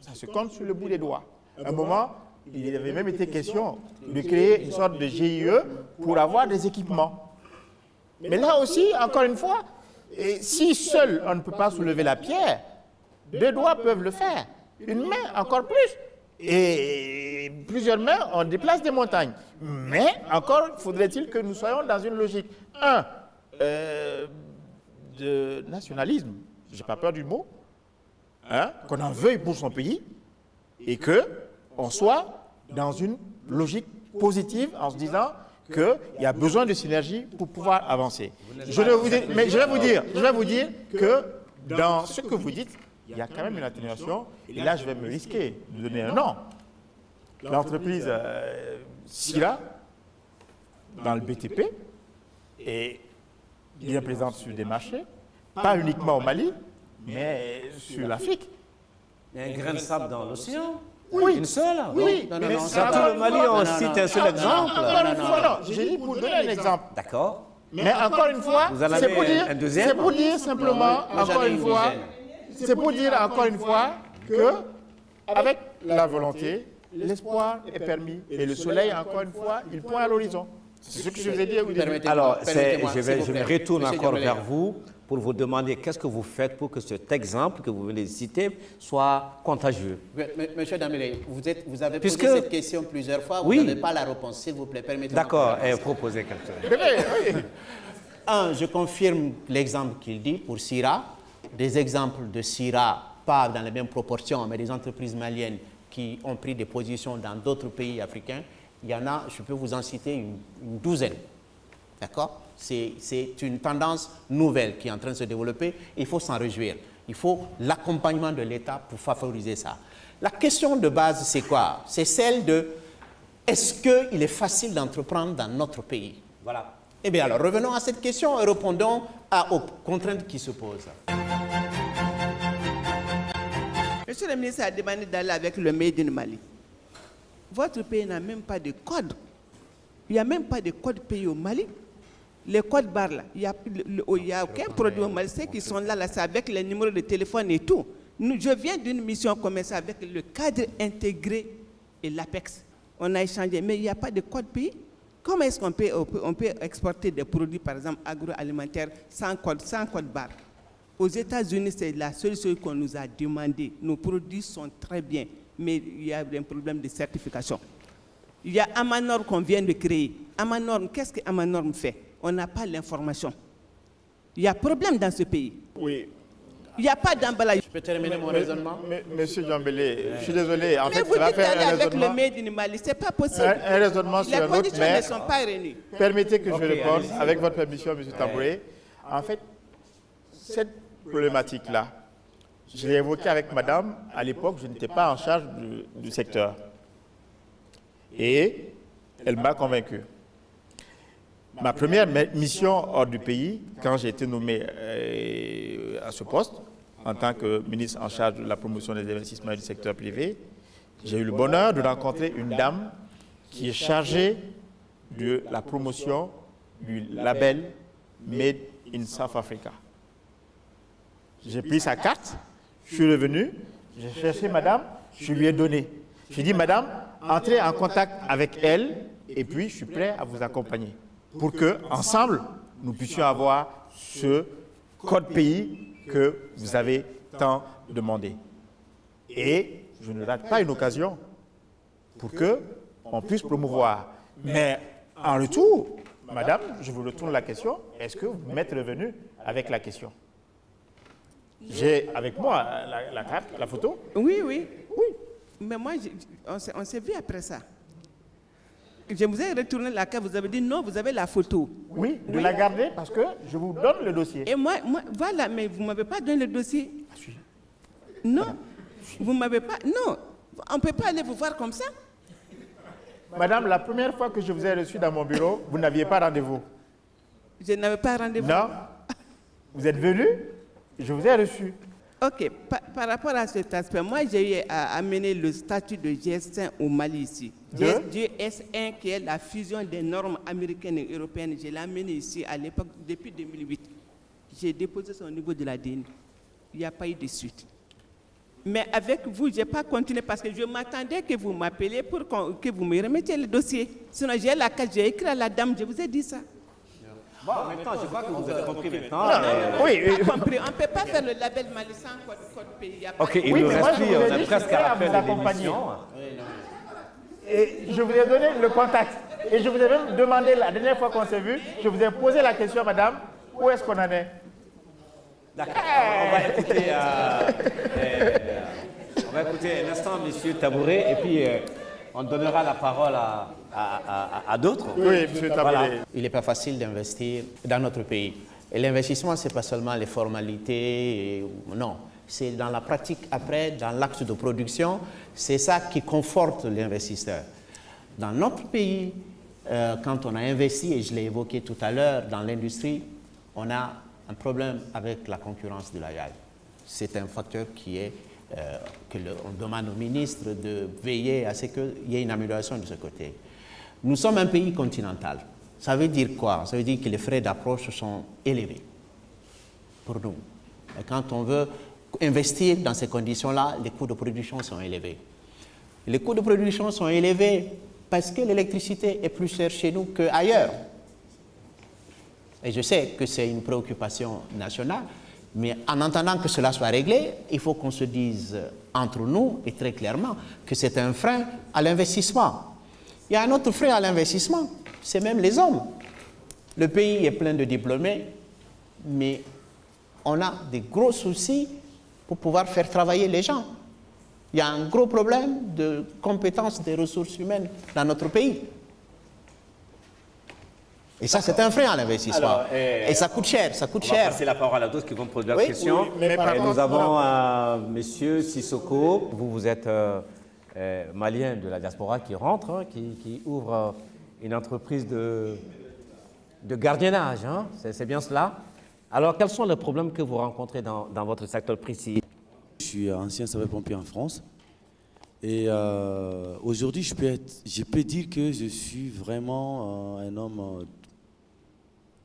Ça se compte sur le bout des doigts. À un moment, il avait même été question de créer une sorte de GIE pour avoir des équipements. Mais là aussi, encore une fois, si seul on ne peut pas soulever la pierre, deux doigts peuvent le faire. Une main, encore plus. Et plusieurs mains, on déplace des montagnes. Mais encore, faudrait-il que nous soyons dans une logique, de nationalisme, je n'ai pas peur du mot, qu'on en veuille pour son pays, et qu'on soit dans une logique positive en se disant qu'il y a besoin de synergie pour pouvoir avancer. Je vais vous dire que dans ce que vous dites, il y a quand même une atténuation, et là je vais me risquer de donner un nom. L'entreprise Sira, dans le BTP, est bien présente sur des marchés, pas uniquement au Mali, mais sur l'Afrique. Il y a un grain de sable dans l'océan. Oui. Une seule. Oui, Non, mais non, ça, Dans tout le Mali, on cite un seul exemple. Encore une fois, non, j'ai dit pour donner un exemple. D'accord. Mais encore une fois, Vous en c'est avez pour dire, un deuxième? c'est pour dire simplement, encore une fois, c'est pour dire encore une fois que avec la volonté, l'espoir est permis. Et le soleil, encore une fois, il pointe à l'horizon. C'est ce que je vous ai dit au début. Alors, Permettez-moi, je s'il vous me plaît. retourne Monsieur encore Diomele. vers vous pour vous demander qu'est-ce que vous faites pour que cet exemple que vous venez de citer soit contagieux. Monsieur Diomele, vous avez Puisque- posé cette question plusieurs fois, vous Oui. n'avez pas la réponse. S'il vous plaît, permettez-moi. D'accord, de proposez quelque chose. Oui. Un, je confirme l'exemple qu'il dit pour Syrah. Des exemples de Syrah, pas dans les mêmes proportions, mais des entreprises maliennes qui ont pris des positions dans d'autres pays africains. Il y en a, je peux vous en citer une douzaine. D'accord? C'est une tendance nouvelle qui est en train de se développer. Il faut s'en réjouir. Il faut l'accompagnement de l'État pour favoriser ça. La question de base, c'est quoi? C'est celle de est-ce qu'il est facile d'entreprendre dans notre pays? Voilà. Eh bien alors, revenons à cette question et répondons aux contraintes qui se posent. Monsieur le ministre a demandé d'aller avec le Made in Mali. Votre pays n'a même pas de code. Il n'y a même pas de code pays au Mali. Les codes barres là, il n'y a aucun produit au Mali. Ceux qui sont là, c'est avec les numéros de téléphone et tout. Je viens d'une mission commerciale avec le cadre intégré et l'APEX. On a échangé, mais il n'y a pas de code pays. Comment est-ce qu'on peut exporter des produits, par exemple, agroalimentaires sans code barre? Aux États-Unis, c'est la seule chose qu'on nous a demandé. Nos produits sont très bien, mais il y a un problème de certification. Il y a Amanorm qu'on vient de créer. Amanorm, qu'est-ce que Amanorm fait? On n'a pas l'information. Il y a problème dans ce pays. Oui. Il n'y a pas d'emballage. Je peux terminer mon raisonnement? Monsieur Diomele, je suis désolé. En Mais fait, vous ça va dites faire d'aller un avec le raisonnement, Made in Mali, ce n'est pas possible. un raisonnement sur Les un autre, conditions mais ne sont pas réunies. permettez que je réponde avec votre permission, monsieur Tambouré. En fait, cette problématique-là, je l'ai évoquée avec madame. À l'époque, je n'étais pas en charge du secteur. Et elle m'a convaincu. Ma première mission hors du pays, quand j'ai été nommé à ce poste, en tant que ministre en charge de la promotion des investissements du secteur privé, j'ai eu le bonheur de rencontrer une dame qui est chargée de la promotion du label Made in South Africa. J'ai pris sa carte, je suis revenu, j'ai cherché madame, je lui ai donné. J'ai dit, madame, entrez en contact avec elle et puis je suis prêt à vous accompagner pour que, ensemble, nous puissions avoir ce code pays que vous avez tant demandé. Et je ne rate pas une occasion pour qu'on puisse promouvoir. Mais en retour, madame, je vous retourne la question, est-ce que vous m'êtes revenu avec la question? J'ai avec moi la carte, la photo. Oui, oui. Oui. Mais moi, on s'est vu après ça. Je vous ai retourné la carte, vous avez dit non, vous avez la photo. Oui, de la garder parce que je vous donne le dossier. Et moi voilà, mais vous ne m'avez pas donné le dossier. Non, vous ne m'avez pas. Non, on ne peut pas aller vous voir comme ça. Madame, la première fois que je vous ai reçu dans mon bureau, vous n'aviez pas rendez-vous. Je n'avais pas rendez-vous. Non. Vous êtes venu, je vous ai reçu. Ok, par rapport à cet aspect, moi j'ai eu à amener le statut de GS1 au Mali ici. GS1 qui est la fusion des normes américaines et européennes, je l'ai amené ici à l'époque, depuis 2008. J'ai déposé ça au niveau de la DENI. Il n'y a pas eu de suite. Mais avec vous, je n'ai pas continué parce que je m'attendais que vous m'appeliez pour que vous me remettiez le dossier. Sinon, j'ai la carte, j'ai écrit à la dame, je vous ai dit ça. Bon, maintenant, je crois que vous avez compris maintenant. Oui, Pas compris. On ne peut pas faire le label Mali sans code pays. Il y a pas Ok, de- il Oui, nous mais moi, reste je plus, vous ai on dit, est je presque suis à prêt la à fin vous de accompagner. l'émission. Et je vous ai donné le contact. Et je vous ai même demandé, la dernière fois qu'on s'est vu, je vous ai posé la question, madame, où est-ce qu'on en est? D'accord. On va écouter un instant M. Tabouret et puis on donnera la parole à d'autres. Oui, monsieur Tabouret. Il n'est pas facile d'investir dans notre pays. Et l'investissement, ce n'est pas seulement les formalités, non. C'est dans la pratique après, dans l'acte de production, c'est ça qui conforte l'investisseur. Dans notre pays, quand on a investi, et je l'ai évoqué tout à l'heure, dans l'industrie, on a un problème avec la concurrence déloyale. C'est un facteur qui est on demande au ministre de veiller à ce qu'il y ait une amélioration de ce côté. Nous sommes un pays continental. Ça veut dire quoi? Ça veut dire que les frais d'approche sont élevés pour nous. Et quand on veut investir dans ces conditions-là, les coûts de production sont élevés. Les coûts de production sont élevés parce que l'électricité est plus chère chez nous qu'ailleurs. Et je sais que c'est une préoccupation nationale, mais en attendant que cela soit réglé, il faut qu'on se dise entre nous et très clairement que c'est un frein à l'investissement. Il y a un autre frein à l'investissement, c'est même les hommes. Le pays est plein de diplômés, mais on a des gros soucis pour pouvoir faire travailler les gens. Il y a un gros problème de compétences des ressources humaines dans notre pays. Et ça, c'est un frein à l'investissement. Et ça coûte cher, ça coûte cher. On va passer la parole à d'autres qui vont poser la Oui, question. oui, mais par contre, nous avons Monsieur Sissoko. Vous êtes malien de la diaspora qui rentre, hein, qui ouvre une entreprise de gardiennage. Hein, c'est bien cela. Alors, quels sont les problèmes que vous rencontrez dans votre secteur précis? Je suis ancien sapeur-pompier en France. Et aujourd'hui, je peux dire que je suis vraiment un homme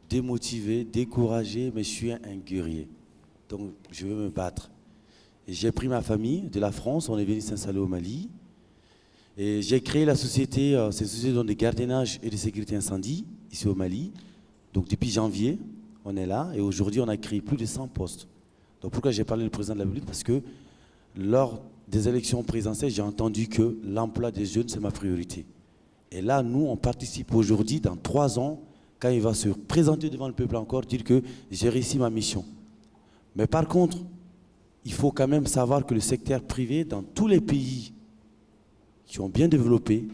démotivé, découragé, mais je suis un guerrier. Donc, je veux me battre. Et j'ai pris ma famille de la France, on est venu s'installer au Mali. Et j'ai créé la société, c'est une société de gardiennage et de sécurité incendie, ici au Mali. Donc, depuis janvier, on est là. Et aujourd'hui, on a créé plus de 100 postes. Donc, pourquoi j'ai parlé du président de la République? Parce que lors des élections présidentielles, j'ai entendu que l'emploi des jeunes, c'est ma priorité. Et là, nous, on participe aujourd'hui, dans 3 ans, quand il va se présenter devant le peuple encore, dire que j'ai réussi ma mission. Mais par contre, il faut quand même savoir que le secteur privé, dans tous les pays qui ont bien développé,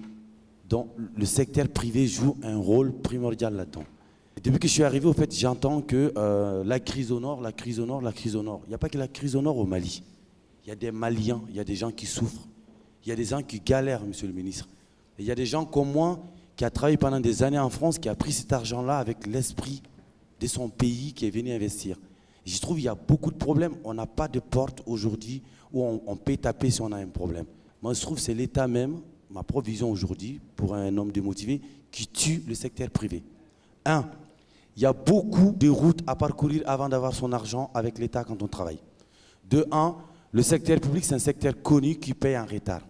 dont le secteur privé joue un rôle primordial là-dedans. Depuis que je suis arrivé, au fait, j'entends que la crise au nord, la crise au nord, la crise au nord. Il n'y a pas que la crise au nord au Mali. Il y a des Maliens, il y a des gens qui souffrent. Il y a des gens qui galèrent, monsieur le ministre. Et il y a des gens comme moi qui a travaillé pendant des années en France, qui a pris cet argent-là avec l'esprit de son pays, qui est venu investir. Et je trouve qu'il y a beaucoup de problèmes. On n'a pas de porte aujourd'hui où on peut taper si on a un problème. Moi, je trouve que c'est l'État même, ma propre vision aujourd'hui, pour un homme démotivé, qui tue le secteur privé. Il y a beaucoup de routes à parcourir avant d'avoir son argent avec l'État quand on travaille. Le secteur public, c'est un secteur connu qui paye en retard.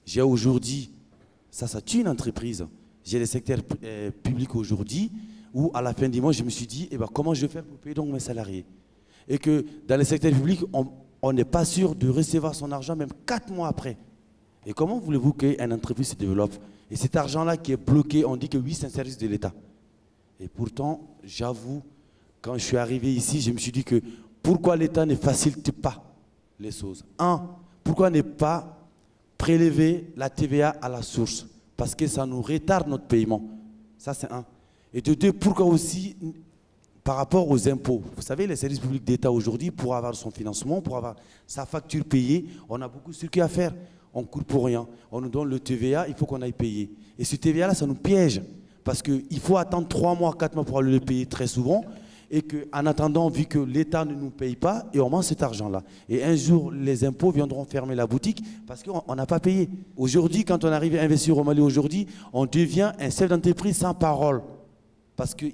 J'ai aujourd'hui, ça tue une entreprise. J'ai le secteur public aujourd'hui où, à la fin du mois, je me suis dit, comment je vais faire pour payer donc mes salariés? Et que dans le secteur public, on n'est pas sûr de recevoir son argent même 4 mois après. Et comment voulez-vous qu'une entreprise se développe? Et cet argent-là qui est bloqué, on dit que oui, c'est un service de l'État. Et pourtant, j'avoue, quand je suis arrivé ici, je me suis dit que pourquoi l'État ne facilite pas les choses? Pourquoi ne pas prélever la TVA à la source? Parce que ça nous retarde notre paiement. Ça, c'est un. Et de deux, pourquoi aussi, par rapport aux impôts? Vous savez, les services publics d'État aujourd'hui, pour avoir son financement, pour avoir sa facture payée, on a beaucoup de circuits à faire. On ne coûte pour rien. On nous donne le TVA, il faut qu'on aille payer. Et ce TVA-là, ça nous piège. Parce qu'il faut attendre 3 mois, 4 mois pour aller le payer très souvent. Et qu'en attendant, vu que l'État ne nous paye pas, et on mange cet argent-là. Et un jour, les impôts viendront fermer la boutique parce qu'on n'a pas payé. Aujourd'hui, quand on arrive à investir au Mali aujourd'hui, on devient un chef d'entreprise sans parole. Parce que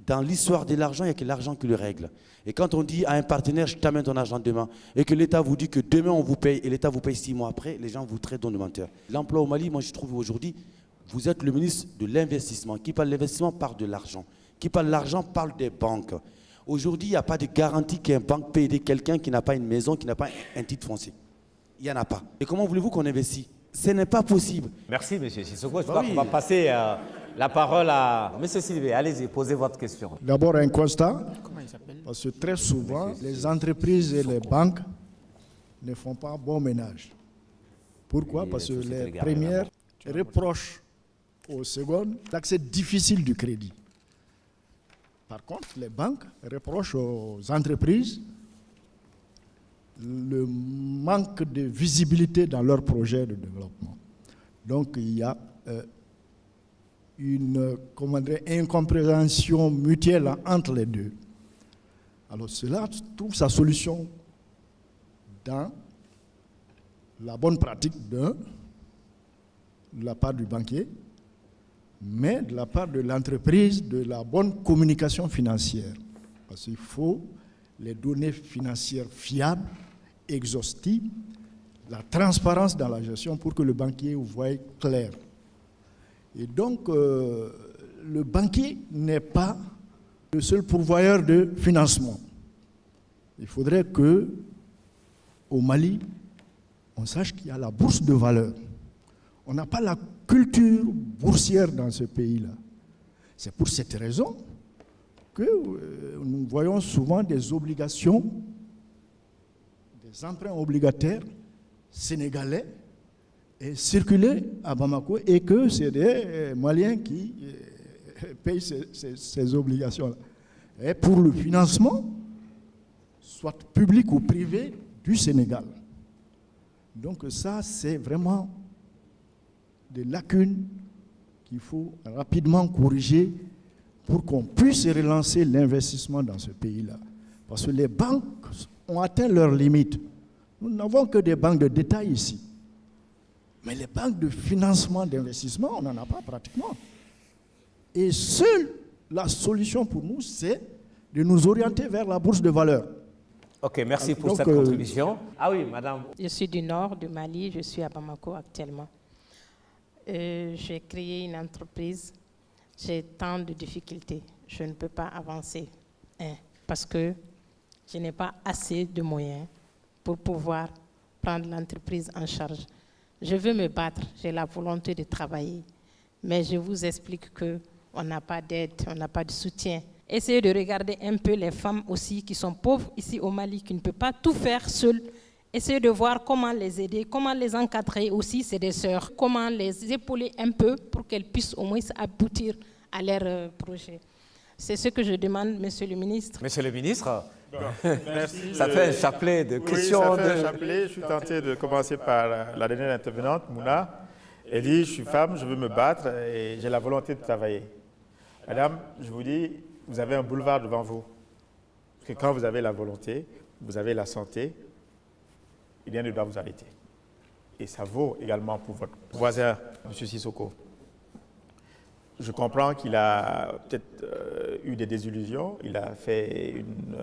dans l'histoire de l'argent, il n'y a que l'argent qui le règle. Et quand on dit à un partenaire, je t'amène ton argent demain, et que l'État vous dit que demain on vous paye, et l'État vous paye 6 mois après, les gens vous traitent de menteur. L'emploi au Mali, moi je trouve aujourd'hui, vous êtes le ministre de l'investissement. Qui parle de l'investissement parle de l'argent. Qui parle de l'argent parle des banques. Aujourd'hui, il n'y a pas de garantie qu'un banque paye quelqu'un qui n'a pas une maison, qui n'a pas un titre foncier. Il n'y en a pas. Et comment voulez-vous qu'on investisse? Ce n'est pas possible. Merci, M. Sissoko. Je crois qu'on va passer la parole à M. Sylvé. Allez-y, posez votre question. D'abord, un constat. Parce que très souvent, les entreprises et les banques ne font pas bon ménage. Pourquoi? Parce que les premières reprochent aux secondes l'accès difficile du crédit. Par contre, les banques reprochent aux entreprises le manque de visibilité dans leurs projets de développement. Donc, il y a une incompréhension mutuelle entre les deux. Alors cela trouve sa solution dans la bonne pratique de la part du banquier, mais de la part de l'entreprise, de la bonne communication financière. Parce qu'il faut les données financières fiables, exhaustives, la transparence dans la gestion pour que le banquier voie clair. Et donc, le banquier n'est pas le seul pourvoyeur de financement. Il faudrait que, au Mali, on sache qu'il y a la bourse de valeur. On n'a pas la culture boursière dans ce pays-là. C'est pour cette raison que nous voyons souvent des obligations, des emprunts obligataires sénégalais et circuler à Bamako et que c'est des Maliens qui payent ces obligations-là. Et pour le financement, soit public ou privé, du Sénégal. Donc ça, c'est vraiment des lacunes qu'il faut rapidement corriger pour qu'on puisse relancer l'investissement dans ce pays-là. Parce que les banques ont atteint leurs limites. Nous n'avons que des banques de détail ici. Mais les banques de financement d'investissement, on n'en a pas pratiquement. Et seule la solution pour nous, c'est de nous orienter vers la bourse de valeur. Ok, merci pour cette contribution. Ah oui, madame. Je suis du nord du Mali, je suis à Bamako actuellement. J'ai créé une entreprise, j'ai tant de difficultés, je ne peux pas avancer. Parce que je n'ai pas assez de moyens pour pouvoir prendre l'entreprise en charge. Je veux me battre, j'ai la volonté de travailler, mais je vous explique qu'on n'a pas d'aide, on n'a pas de soutien. Essayez de regarder un peu les femmes aussi qui sont pauvres ici au Mali, qui ne peuvent pas tout faire seules. Essayez de voir comment les aider, comment les encadrer aussi, c'est des sœurs, comment les épauler un peu pour qu'elles puissent au moins aboutir à leur projet. C'est ce que je demande, Monsieur le ministre. Monsieur le ministre, merci. Ça fait un chapelet de questions. Oui, ça fait un chapelet. Je suis tenté de commencer par la dernière intervenante, Mouna. Elle dit, je suis femme, je veux me battre et j'ai la volonté de travailler. Madame, je vous dis, vous avez un boulevard devant vous. Parce que quand vous avez la volonté, vous avez la santé, rien ne doit vous arrêter. Et ça vaut également pour votre voisin, M. Sissoko. Je comprends qu'il a peut-être eu des désillusions. Il a fait une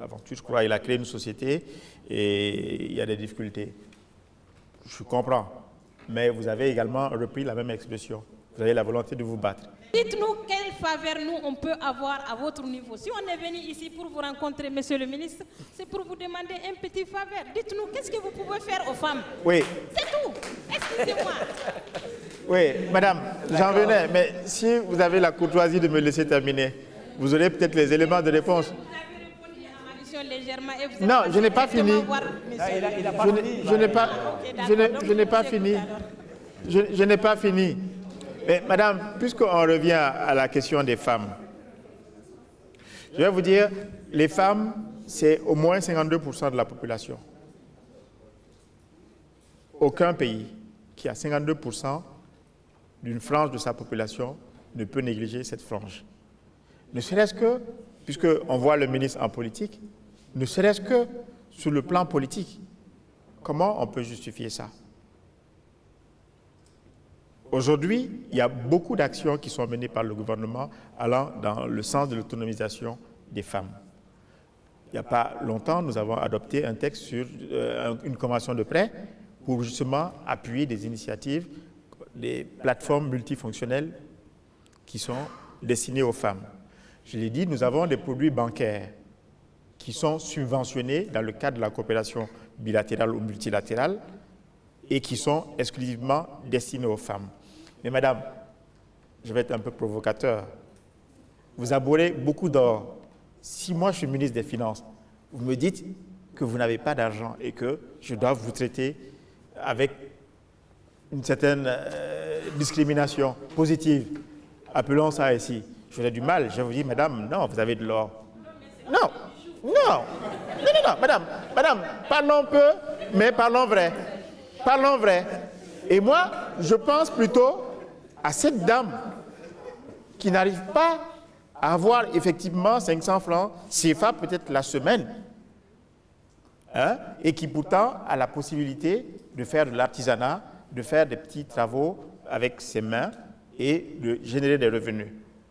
aventure, je crois. Il a créé une société et il y a des difficultés. Je comprends. Mais vous avez également repris la même expression. Vous avez la volonté de vous battre. Dites-nous quelle faveur nous on peut avoir à votre niveau. Si on est venu ici pour vous rencontrer, Monsieur le ministre, c'est pour vous demander un petit faveur. Dites-nous qu'est-ce que vous pouvez faire aux femmes. Oui. C'est tout. Excusez-moi. Oui, madame, j'en venais, mais si vous avez la courtoisie de me laisser terminer, vous aurez peut-être les éléments de réponse. Vous avez répondu à ma question légèrement et vous Non, je n'ai pas fini. Je n'ai pas fini. Je n'ai pas fini. Mais madame, puisqu'on revient à la question des femmes, je vais vous dire, les femmes, c'est au moins 52% de la population. Aucun pays qui a 52% d'une frange de sa population ne peut négliger cette frange. Ne serait-ce que, puisqu'on voit le ministre en politique, ne serait-ce que sur le plan politique, comment on peut justifier ça? Aujourd'hui, il y a beaucoup d'actions qui sont menées par le gouvernement allant dans le sens de l'autonomisation des femmes. Il n'y a pas longtemps, nous avons adopté un texte sur une convention de prêt pour justement appuyer des initiatives, des plateformes multifonctionnelles qui sont destinées aux femmes. Je l'ai dit, nous avons des produits bancaires qui sont subventionnés dans le cadre de la coopération bilatérale ou multilatérale et qui sont exclusivement destinés aux femmes. Mais madame, je vais être un peu provocateur. Vous abhorrez beaucoup d'or. Si moi je suis ministre des Finances, vous me dites que vous n'avez pas d'argent et que je dois vous traiter avec une certaine discrimination positive. Appelons ça ici. J'aurais du mal. Je vous dis, madame, non, vous avez de l'or. Non, madame, parlons peu, mais parlons vrai. Parlons vrai. Et moi, je pense plutôt à cette dame qui n'arrive pas avoir effectivement 500 francs CFA peut-être la semaine, hein, et qui pourtant a la possibilité de faire de l'artisanat, de faire des petits travaux avec ses mains et de générer des revenus.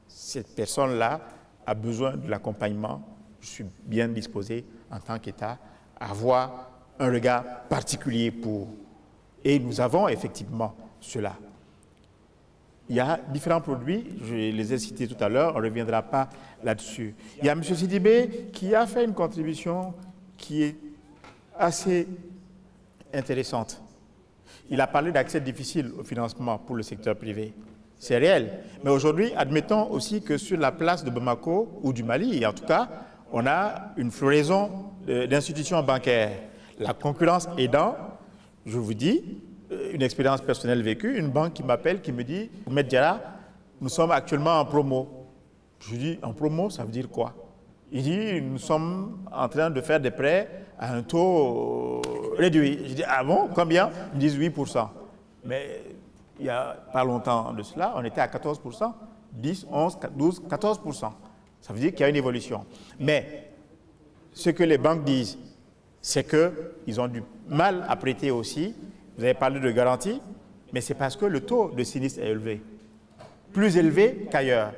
Cette personne-là a besoin de l'accompagnement. Je suis bien disposé en tant qu'État à avoir un regard particulier pour. Et nous avons effectivement cela. Il y a différents produits, je les ai cités tout à l'heure, on ne reviendra pas là-dessus. Il y a M. Sidibé qui a fait une contribution qui est assez intéressante. Il a parlé d'accès difficile au financement pour le secteur privé. C'est réel. Mais aujourd'hui, admettons aussi que sur la place de Bamako ou du Mali, en tout cas, on a une floraison d'institutions bancaires. La concurrence aidant, je vous dis, une expérience personnelle vécue, une banque qui m'appelle, qui me dit « Maître Diarra, nous sommes actuellement en promo. » Je lui dis « En promo, ça veut dire quoi ?» Il dit « Nous sommes en train de faire des prêts à un taux réduit. » Je dis « Ah bon, combien ?» Ils me disent 8%. Mais il n'y a pas longtemps de cela, on était à 14%, 10, 11, 12, 14%. Ça veut dire qu'il y a une évolution. Mais ce que les banques disent, c'est qu'ils ont du mal à prêter aussi. Vous avez parlé de garantie, mais c'est parce que le taux de sinistre est élevé, plus élevé qu'ailleurs.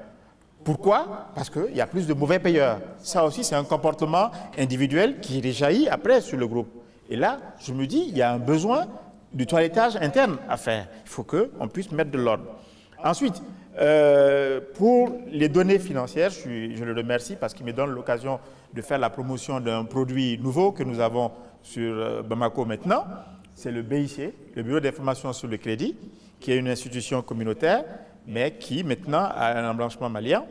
Pourquoi? Parce qu'il y a plus de mauvais payeurs. Ça aussi, c'est un comportement individuel qui réjaillit après sur le groupe. Et là, je me dis, il y a un besoin du toilettage interne à faire. Il faut qu'on puisse mettre de l'ordre. Ensuite, pour les données financières, je le remercie parce qu'il me donne l'occasion de faire la promotion d'un produit nouveau que nous avons sur Bamako maintenant. C'est le BIC, le Bureau d'information sur le crédit, qui est une institution communautaire, mais qui maintenant a un embranchement malien,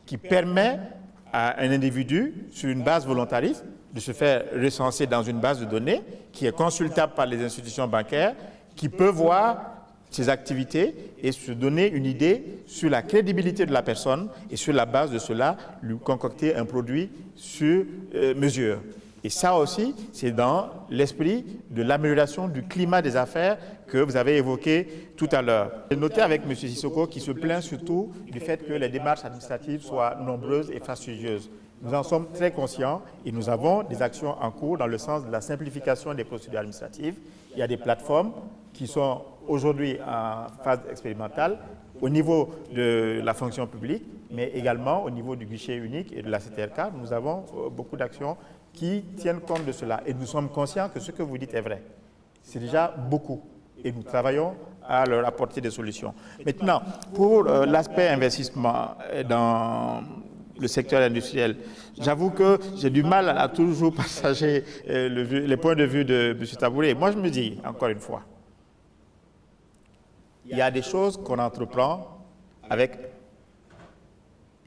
qui permet à un individu, sur une base volontariste, de se faire recenser dans une base de données qui est consultable par les institutions bancaires, qui peut voir ses activités et se donner une idée sur la crédibilité de la personne et sur la base de cela, lui concocter un produit sur mesure. Et ça aussi, c'est dans l'esprit de l'amélioration du climat des affaires que vous avez évoqué tout à l'heure. J'ai noté avec M. Sissoko qui se plaint surtout du fait que les démarches administratives soient nombreuses et fastidieuses. Nous en sommes très conscients et nous avons des actions en cours dans le sens de la simplification des procédures administratives. Il y a des plateformes qui sont aujourd'hui en phase expérimentale au niveau de la fonction publique, mais également au niveau du guichet unique et de la CTRK. Nous avons beaucoup d'actions qui tiennent compte de cela. Et nous sommes conscients que ce que vous dites est vrai. C'est déjà beaucoup. Et nous travaillons à leur apporter des solutions. Maintenant, pour l'aspect investissement dans le secteur industriel, j'avoue que j'ai du mal à toujours partager les points de vue de M. Tabouré. Moi, je me dis, encore une fois, il y a des choses qu'on entreprend avec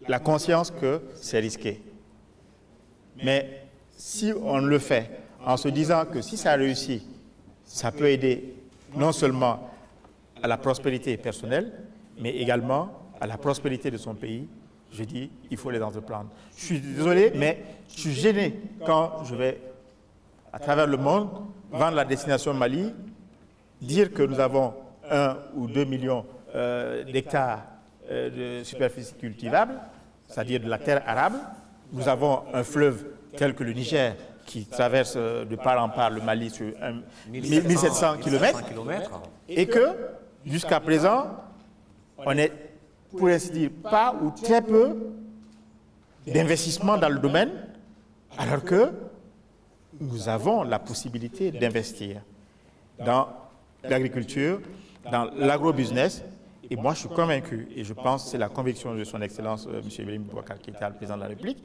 la conscience que c'est risqué. Mais si on le fait en se disant que si ça réussit, ça peut aider non seulement à la prospérité personnelle, mais également à la prospérité de son pays, je dis, il faut les entreprendre. Je suis désolé, mais je suis gêné quand je vais, à travers le monde, vendre la destination Mali, dire que nous avons 1 ou 2 millions d'hectares de superficie cultivable, c'est-à-dire de la terre arable. Nous avons un fleuve tel que le Niger, qui traverse de part en part le Mali sur 1700 km, et que, jusqu'à présent, on est, pour ainsi dire, pas ou très peu d'investissement dans le domaine, alors que nous avons la possibilité d'investir dans l'agriculture, dans l'agro-business. Et moi, je suis convaincu, et je pense que c'est la conviction de son Excellence, M. Ibrahim Boubacar Keïta, le président de la République,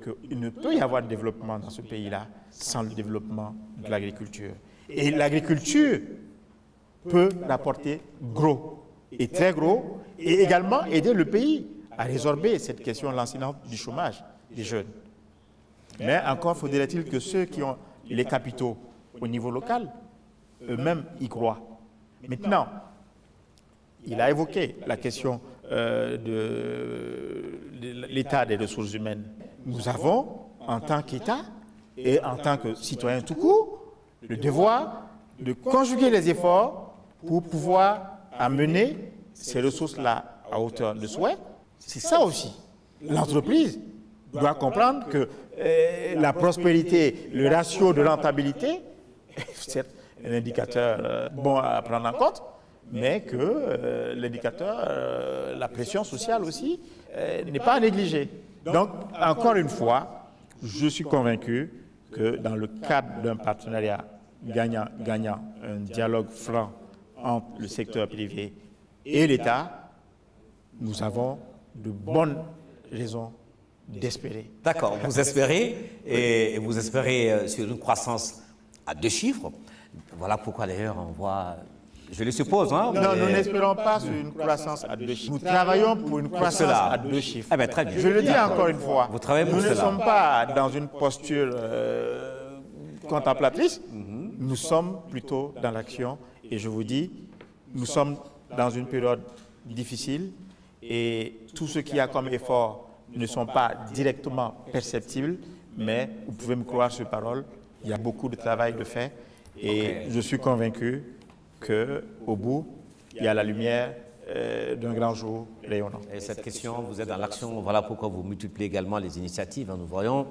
qu'il ne peut y avoir de développement dans ce pays-là sans le développement de l'agriculture. Et l'agriculture peut rapporter gros, et très gros, et également aider le pays à résorber cette question lancinante du chômage des jeunes. Mais encore faudrait-il que ceux qui ont les capitaux au niveau local, eux-mêmes y croient. Maintenant, il a évoqué la question de l'état des ressources humaines. Nous avons, en tant qu'État et en tant que citoyens tout court, le devoir de conjuguer les efforts pour pouvoir amener ces ressources-là à hauteur de souhait. C'est ça aussi. l'entreprise doit comprendre que la prospérité, le ratio de rentabilité, c'est un indicateur bon à prendre en compte, mais que l'indicateur, la pression sociale aussi, n'est pas à négliger. Donc, encore une fois, je suis convaincu que dans le cadre d'un partenariat gagnant-gagnant, un dialogue franc entre le secteur privé et l'État, nous avons de bonnes raisons d'espérer. D'accord, vous espérez, et vous espérez sur une croissance à 2 chiffres. Voilà pourquoi d'ailleurs on voit, je le suppose. Hein, non, nous n'espérons pas sur une croissance à 2 chiffres. Nous travaillons pour une croissance à 2 chiffres. Eh bien, très bien. Je le dis encore une fois, vous travaillez pour nous cela. ne sommes pas dans une posture contemplatrice, nous sommes plutôt dans l'action. Et je vous dis, nous sommes dans une période difficile et tout ce qu'il y a comme effort ne sont pas directement perceptibles, mais vous pouvez me croire sur parole, il y a beaucoup de travail de fait et je suis convaincu qu'au bout, il y a la lumière d'un grand jour rayonnant. Et cette question, vous êtes dans l'action, voilà pourquoi vous multipliez également les initiatives. Nous voyons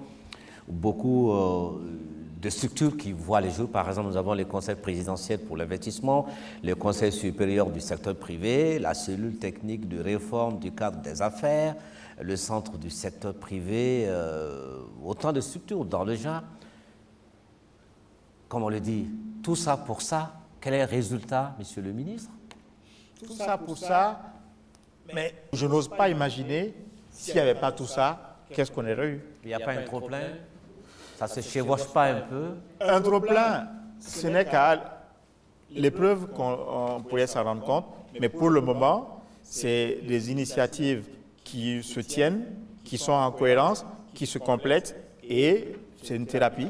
beaucoup de structures qui voient les jours. Par exemple, nous avons les conseils présidentiels pour l'investissement, le conseil supérieur du secteur privé, la cellule technique de réforme du cadre des affaires, le centre du secteur privé, autant de structures dans le genre. Comme on le dit, tout ça pour ça, quel est le résultat, monsieur le ministre? Tout ça pour ça, mais je n'ose pas imaginer, s'il n'y avait pas tout ça, qu'est-ce qu'on aurait eu? Il n'y a pas un trop-plein? Ça ne se chevauche pas un peu? Un trop-plein, ce n'est qu'à l'épreuve qu'on pourrait s'en rendre compte, mais pour le moment, c'est des initiatives qui se tiennent, qui sont en cohérence, qui se complètent, et c'est une thérapie.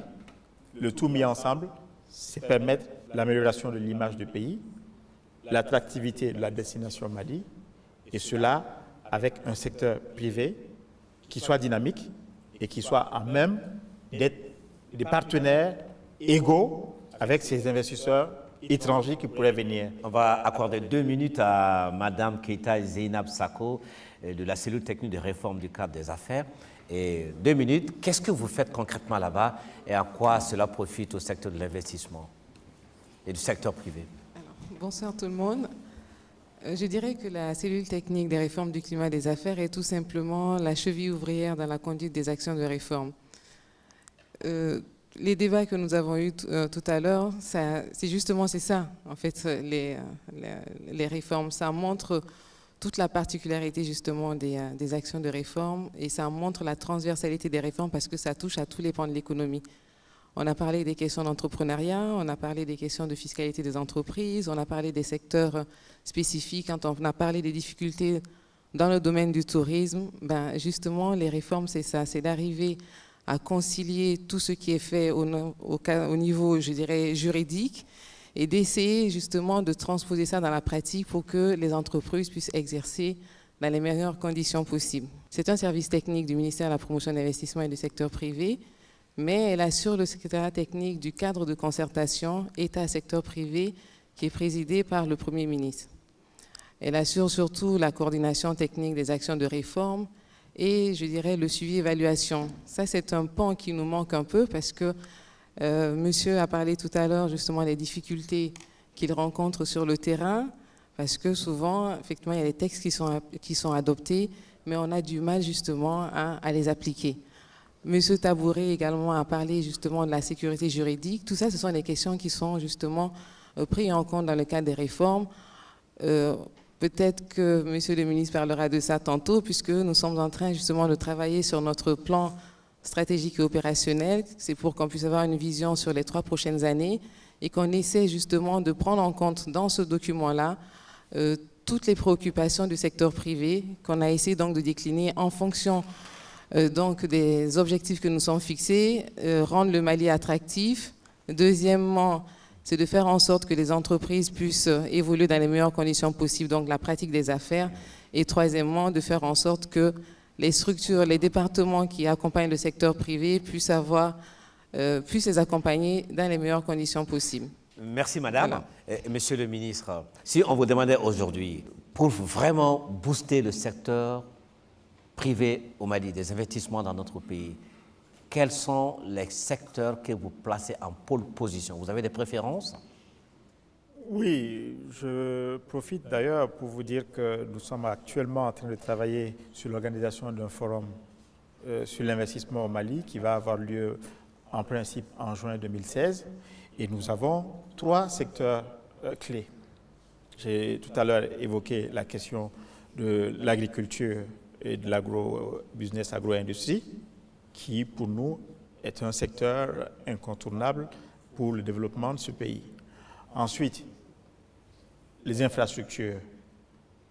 Le tout mis ensemble, c'est permettre l'amélioration de l'image du pays, l'attractivité de la destination Mali, et cela avec un secteur privé qui soit dynamique et qui soit à même d'être des partenaires égaux avec ces investisseurs étrangers qui pourraient venir. On va accorder 2 minutes à Madame Keita Zeynab Sako de la cellule technique de réforme du cadre des affaires. Et 2 minutes, qu'est-ce que vous faites concrètement là-bas et à quoi cela profite au secteur de l'investissement et du secteur privé? Bonsoir tout le monde. Je dirais que la cellule technique des réformes du climat des affaires est tout simplement la cheville ouvrière dans la conduite des actions de réforme. Les débats que nous avons eus tout à l'heure, c'est ça, en fait, les réformes. Ça montre toute la particularité justement des actions de réforme et ça montre la transversalité des réformes parce que ça touche à tous les pans de l'économie. On a parlé des questions d'entrepreneuriat, on a parlé des questions de fiscalité des entreprises, on a parlé des secteurs spécifiques, quand on a parlé des difficultés dans le domaine du tourisme, ben justement les réformes c'est ça, c'est d'arriver à concilier tout ce qui est fait au niveau, je dirais, juridique et d'essayer justement de transposer ça dans la pratique pour que les entreprises puissent exercer dans les meilleures conditions possibles. C'est un service technique du ministère de la Promotion de l'Investissement et du secteur privé, mais elle assure le secrétariat technique du cadre de concertation État-secteur privé qui est présidé par le Premier ministre. Elle assure surtout la coordination technique des actions de réforme et, je dirais, le suivi-évaluation. Ça, c'est un pan qui nous manque un peu parce que monsieur a parlé tout à l'heure justement des difficultés qu'il rencontre sur le terrain parce que souvent, effectivement, il y a des textes qui sont adoptés, mais on a du mal justement à les appliquer. Monsieur Tabouré également a parlé justement de la sécurité juridique. Tout ça, ce sont des questions qui sont justement prises en compte dans le cadre des réformes. Peut-être que monsieur le ministre parlera de ça tantôt, puisque nous sommes en train justement de travailler sur notre plan stratégique et opérationnel. C'est pour qu'on puisse avoir une vision sur les 3 prochaines années et qu'on essaie justement de prendre en compte dans ce document-là toutes les préoccupations du secteur privé qu'on a essayé donc de décliner en fonction donc des objectifs que nous sommes fixés, rendre le Mali attractif. Deuxièmement, c'est de faire en sorte que les entreprises puissent évoluer dans les meilleures conditions possibles, donc la pratique des affaires. Et troisièmement, de faire en sorte que les structures, les départements qui accompagnent le secteur privé puissent les accompagner dans les meilleures conditions possibles. Merci madame. Voilà. Monsieur le ministre, si on vous demandait aujourd'hui, pour vraiment booster le secteur privés au Mali, des investissements dans notre pays, quels sont les secteurs que vous placez en pôle position? Vous avez des préférences? Oui, je profite d'ailleurs pour vous dire que nous sommes actuellement en train de travailler sur l'organisation d'un forum sur l'investissement au Mali qui va avoir lieu en principe en juin 2016. Et nous avons 3 secteurs clés. J'ai tout à l'heure évoqué la question de l'agriculture et de l'agro-business, agro-industrie, qui pour nous est un secteur incontournable pour le développement de ce pays. Ensuite, les infrastructures.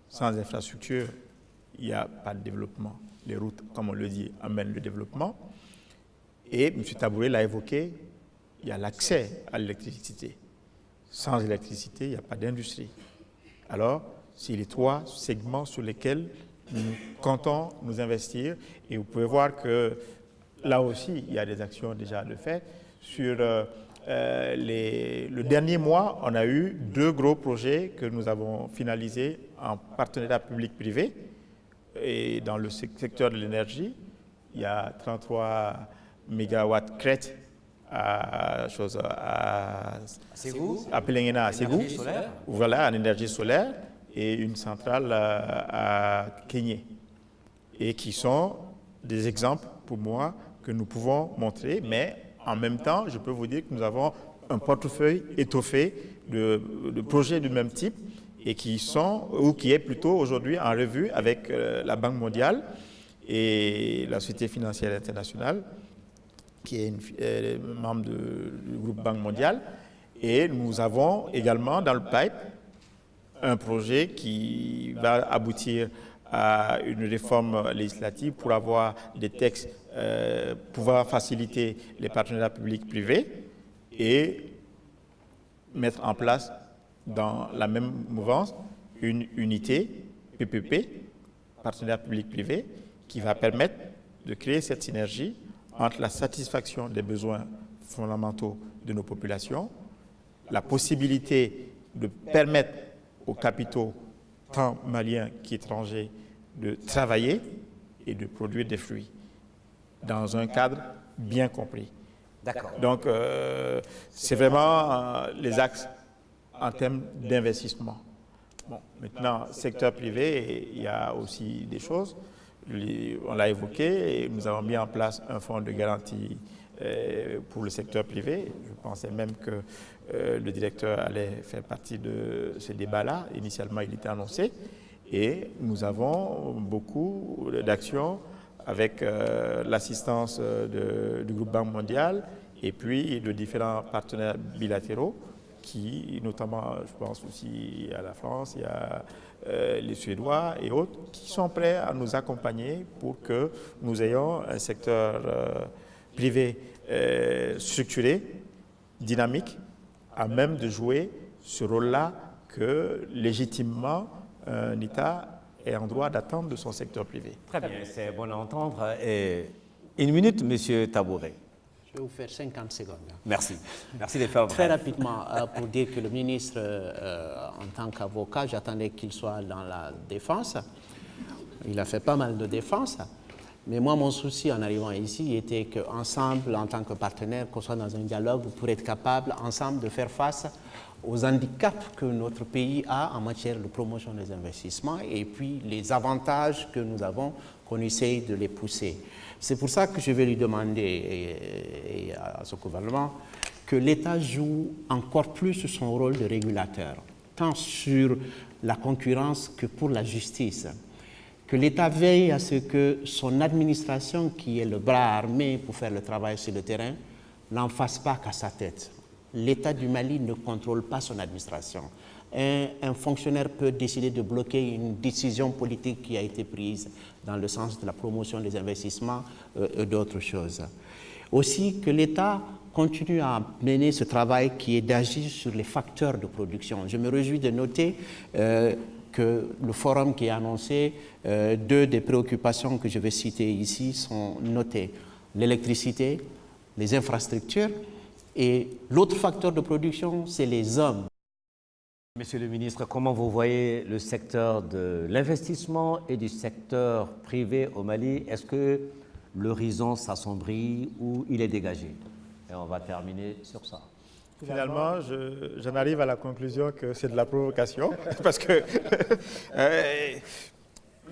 Sans infrastructure, il n'y a pas de développement. Les routes, comme on le dit, amènent le développement. Et M. Tabouré l'a évoqué, il y a l'accès à l'électricité. Sans électricité, il n'y a pas d'industrie. Alors, c'est les 3 segments sur lesquels nous comptons nous investir. Et vous pouvez voir que là aussi, il y a des actions déjà de fait. Sur le dernier mois, on a eu 2 gros projets que nous avons finalisés en partenariat public-privé. Et dans le secteur de l'énergie, il y a 33 mégawatts crête à Pelengena, à Ségou, voilà, en énergie solaire, et une centrale à Kenyé, et qui sont des exemples pour moi que nous pouvons montrer, mais en même temps, je peux vous dire que nous avons un portefeuille étoffé de projets du même type et qui est plutôt aujourd'hui en revue avec la Banque mondiale et la Société financière internationale, qui est membre du groupe Banque mondiale. Et nous avons également dans le pipe un projet qui va aboutir à une réforme législative pour avoir des textes, pouvoir faciliter les partenariats publics-privés et mettre en place dans la même mouvance une unité PPP, partenariat public-privé, qui va permettre de créer cette synergie entre la satisfaction des besoins fondamentaux de nos populations, la possibilité de permettre aux capitaux, tant maliens qu'étrangers, de travailler et de produire des fruits dans un cadre bien compris. D'accord. Donc, c'est vraiment les axes en termes d'investissement. Bon, maintenant, secteur privé, il y a aussi des choses. On l'a évoqué, et nous avons mis en place un fonds de garantie pour le secteur privé. Je pensais même que le directeur allait faire partie de ce débat-là. Initialement, il était annoncé. Et nous avons beaucoup d'actions avec l'assistance du groupe Banque mondiale et puis de différents partenaires bilatéraux qui, notamment, je pense aussi à la France, il y a les Suédois et autres, qui sont prêts à nous accompagner pour que nous ayons un secteur privé structuré, dynamique, à même de jouer ce rôle-là que, légitimement, un État est en droit d'attendre de son secteur privé. Très bien, c'est bon à entendre. Et 1 minute, M. Tabouré. Je vais vous faire 50 secondes. Merci. Merci de faire très rapidement pour dire que le ministre, en tant qu'avocat, j'attendais qu'il soit dans la défense. Il a fait pas mal de défense. Mais moi, mon souci en arrivant ici était qu'ensemble, en tant que partenaire, qu'on soit dans un dialogue pour être capable, ensemble, de faire face aux handicaps que notre pays a en matière de promotion des investissements et puis les avantages que nous avons, qu'on essaye de les pousser. C'est pour ça que je vais lui demander à ce gouvernement que l'État joue encore plus son rôle de régulateur, tant sur la concurrence que pour la justice. Que l'État veille à ce que son administration, qui est le bras armé pour faire le travail sur le terrain, n'en fasse pas qu'à sa tête. L'État du Mali ne contrôle pas son administration. Un fonctionnaire peut décider de bloquer une décision politique qui a été prise dans le sens de la promotion des investissements et d'autres choses. Aussi que l'État continue à mener ce travail qui est d'agir sur les facteurs de production. Je me réjouis de noter que le forum qui est annoncé, 2 des préoccupations que je vais citer ici sont notées. L'électricité, les infrastructures, et l'autre facteur de production, c'est les hommes. Monsieur le ministre, comment vous voyez le secteur de l'investissement et du secteur privé au Mali? Est-ce que l'horizon s'assombrit ou il est dégagé? Et on va terminer sur ça. Finalement, j'en arrive à la conclusion que c'est de la provocation, parce que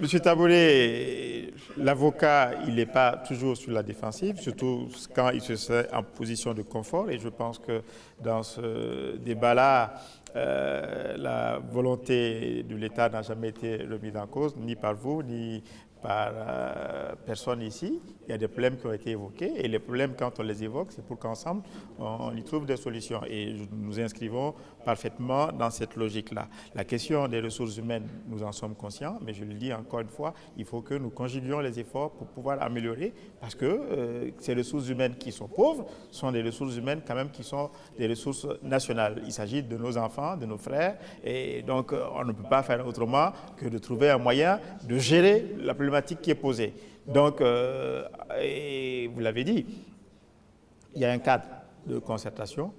M. Taboulé, l'avocat, il n'est pas toujours sur la défensive, surtout quand il se sent en position de confort. Et je pense que dans ce débat-là, la volonté de l'État n'a jamais été remise en cause, ni par vous, ni par personne ici. Il y a des problèmes qui ont été évoqués et les problèmes, quand on les évoque, c'est pour qu'ensemble, on y trouve des solutions. Et nous inscrivons parfaitement dans cette logique-là. La question des ressources humaines, nous en sommes conscients, mais je le dis encore une fois, il faut que nous conjuguions les efforts pour pouvoir améliorer, parce que ces ressources humaines qui sont pauvres sont des ressources humaines quand même qui sont des ressources nationales. Il s'agit de nos enfants, de nos frères, et donc on ne peut pas faire autrement que de trouver un moyen de gérer la problématique qui est posée. Donc, et vous l'avez dit, il y a un cadre de concertation,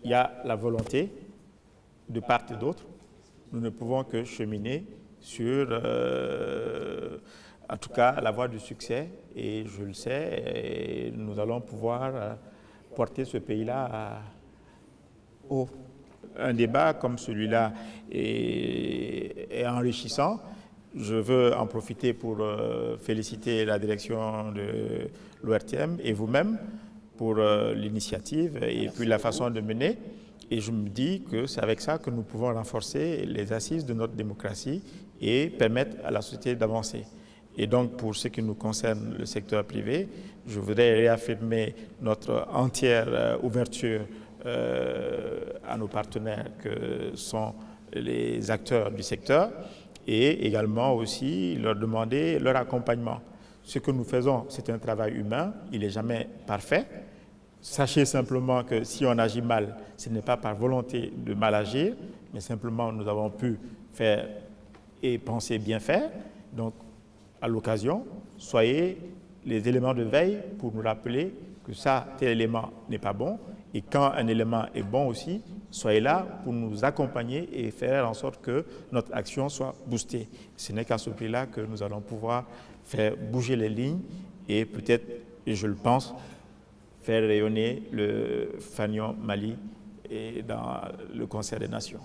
il y a la volonté de part et d'autre. Nous ne pouvons que cheminer sur, en tout cas, la voie du succès, et je le sais, et nous allons pouvoir porter ce pays-là haut. Un débat comme celui-là est enrichissant. Je veux en profiter pour féliciter la direction de l'ORTM et vous-même pour l'initiative et puis la façon de mener. Et je me dis que c'est avec ça que nous pouvons renforcer les assises de notre démocratie et permettre à la société d'avancer. Et donc, pour ce qui nous concerne, le secteur privé, je voudrais réaffirmer notre entière ouverture à nos partenaires que sont les acteurs du secteur et également aussi leur demander leur accompagnement. Ce que nous faisons, c'est un travail humain, il n'est jamais parfait. Sachez simplement que si on agit mal, ce n'est pas par volonté de mal agir, mais simplement nous avons pu faire et penser bien faire. Donc, à l'occasion, soyez les éléments de veille pour nous rappeler que ça, tel élément n'est pas bon. Et quand un élément est bon aussi, soyez là pour nous accompagner et faire en sorte que notre action soit boostée. Ce n'est qu'à ce prix-là que nous allons pouvoir faire bouger les lignes et peut-être, et je le pense, faire rayonner le Fanion Mali et dans le concert des nations.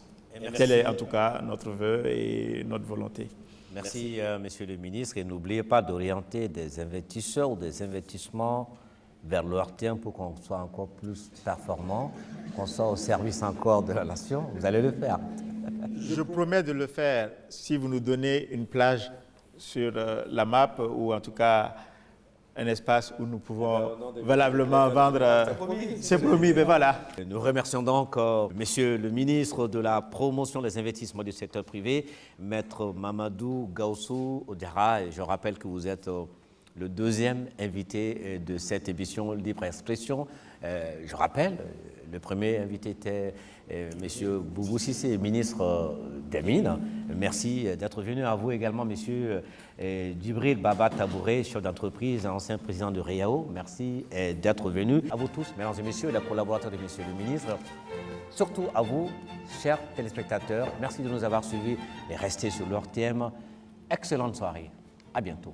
Tel est en tout cas notre vœu et notre volonté. Merci, Monsieur le ministre, et n'oubliez pas d'orienter des investisseurs ou des investissements vers l'ORTM pour qu'on soit encore plus performant, qu'on soit au service encore de la nation. Vous allez le faire. Je promets de le faire si vous nous donnez une plage sur la map ou en tout cas un espace où nous pouvons valablement vendre. C'est promis, mais voilà. Nous remercions donc Monsieur le ministre de la promotion des investissements du secteur privé, Maître Mamadou Gaoussou Diarra. Et je rappelle que vous êtes le deuxième invité de cette émission Libre Expression. Je rappelle, le premier invité était M. Boubou Cissé, ministre des Mines. Merci d'être venu. À vous également, M. Djibril Baba Tabouré, chef d'entreprise, ancien président de REAO. Merci d'être venu. À vous tous, mesdames et messieurs, les collaborateurs de M. le ministre. Surtout à vous, chers téléspectateurs. Merci de nous avoir suivis et restez sur l'ORTM. Excellente soirée. À bientôt.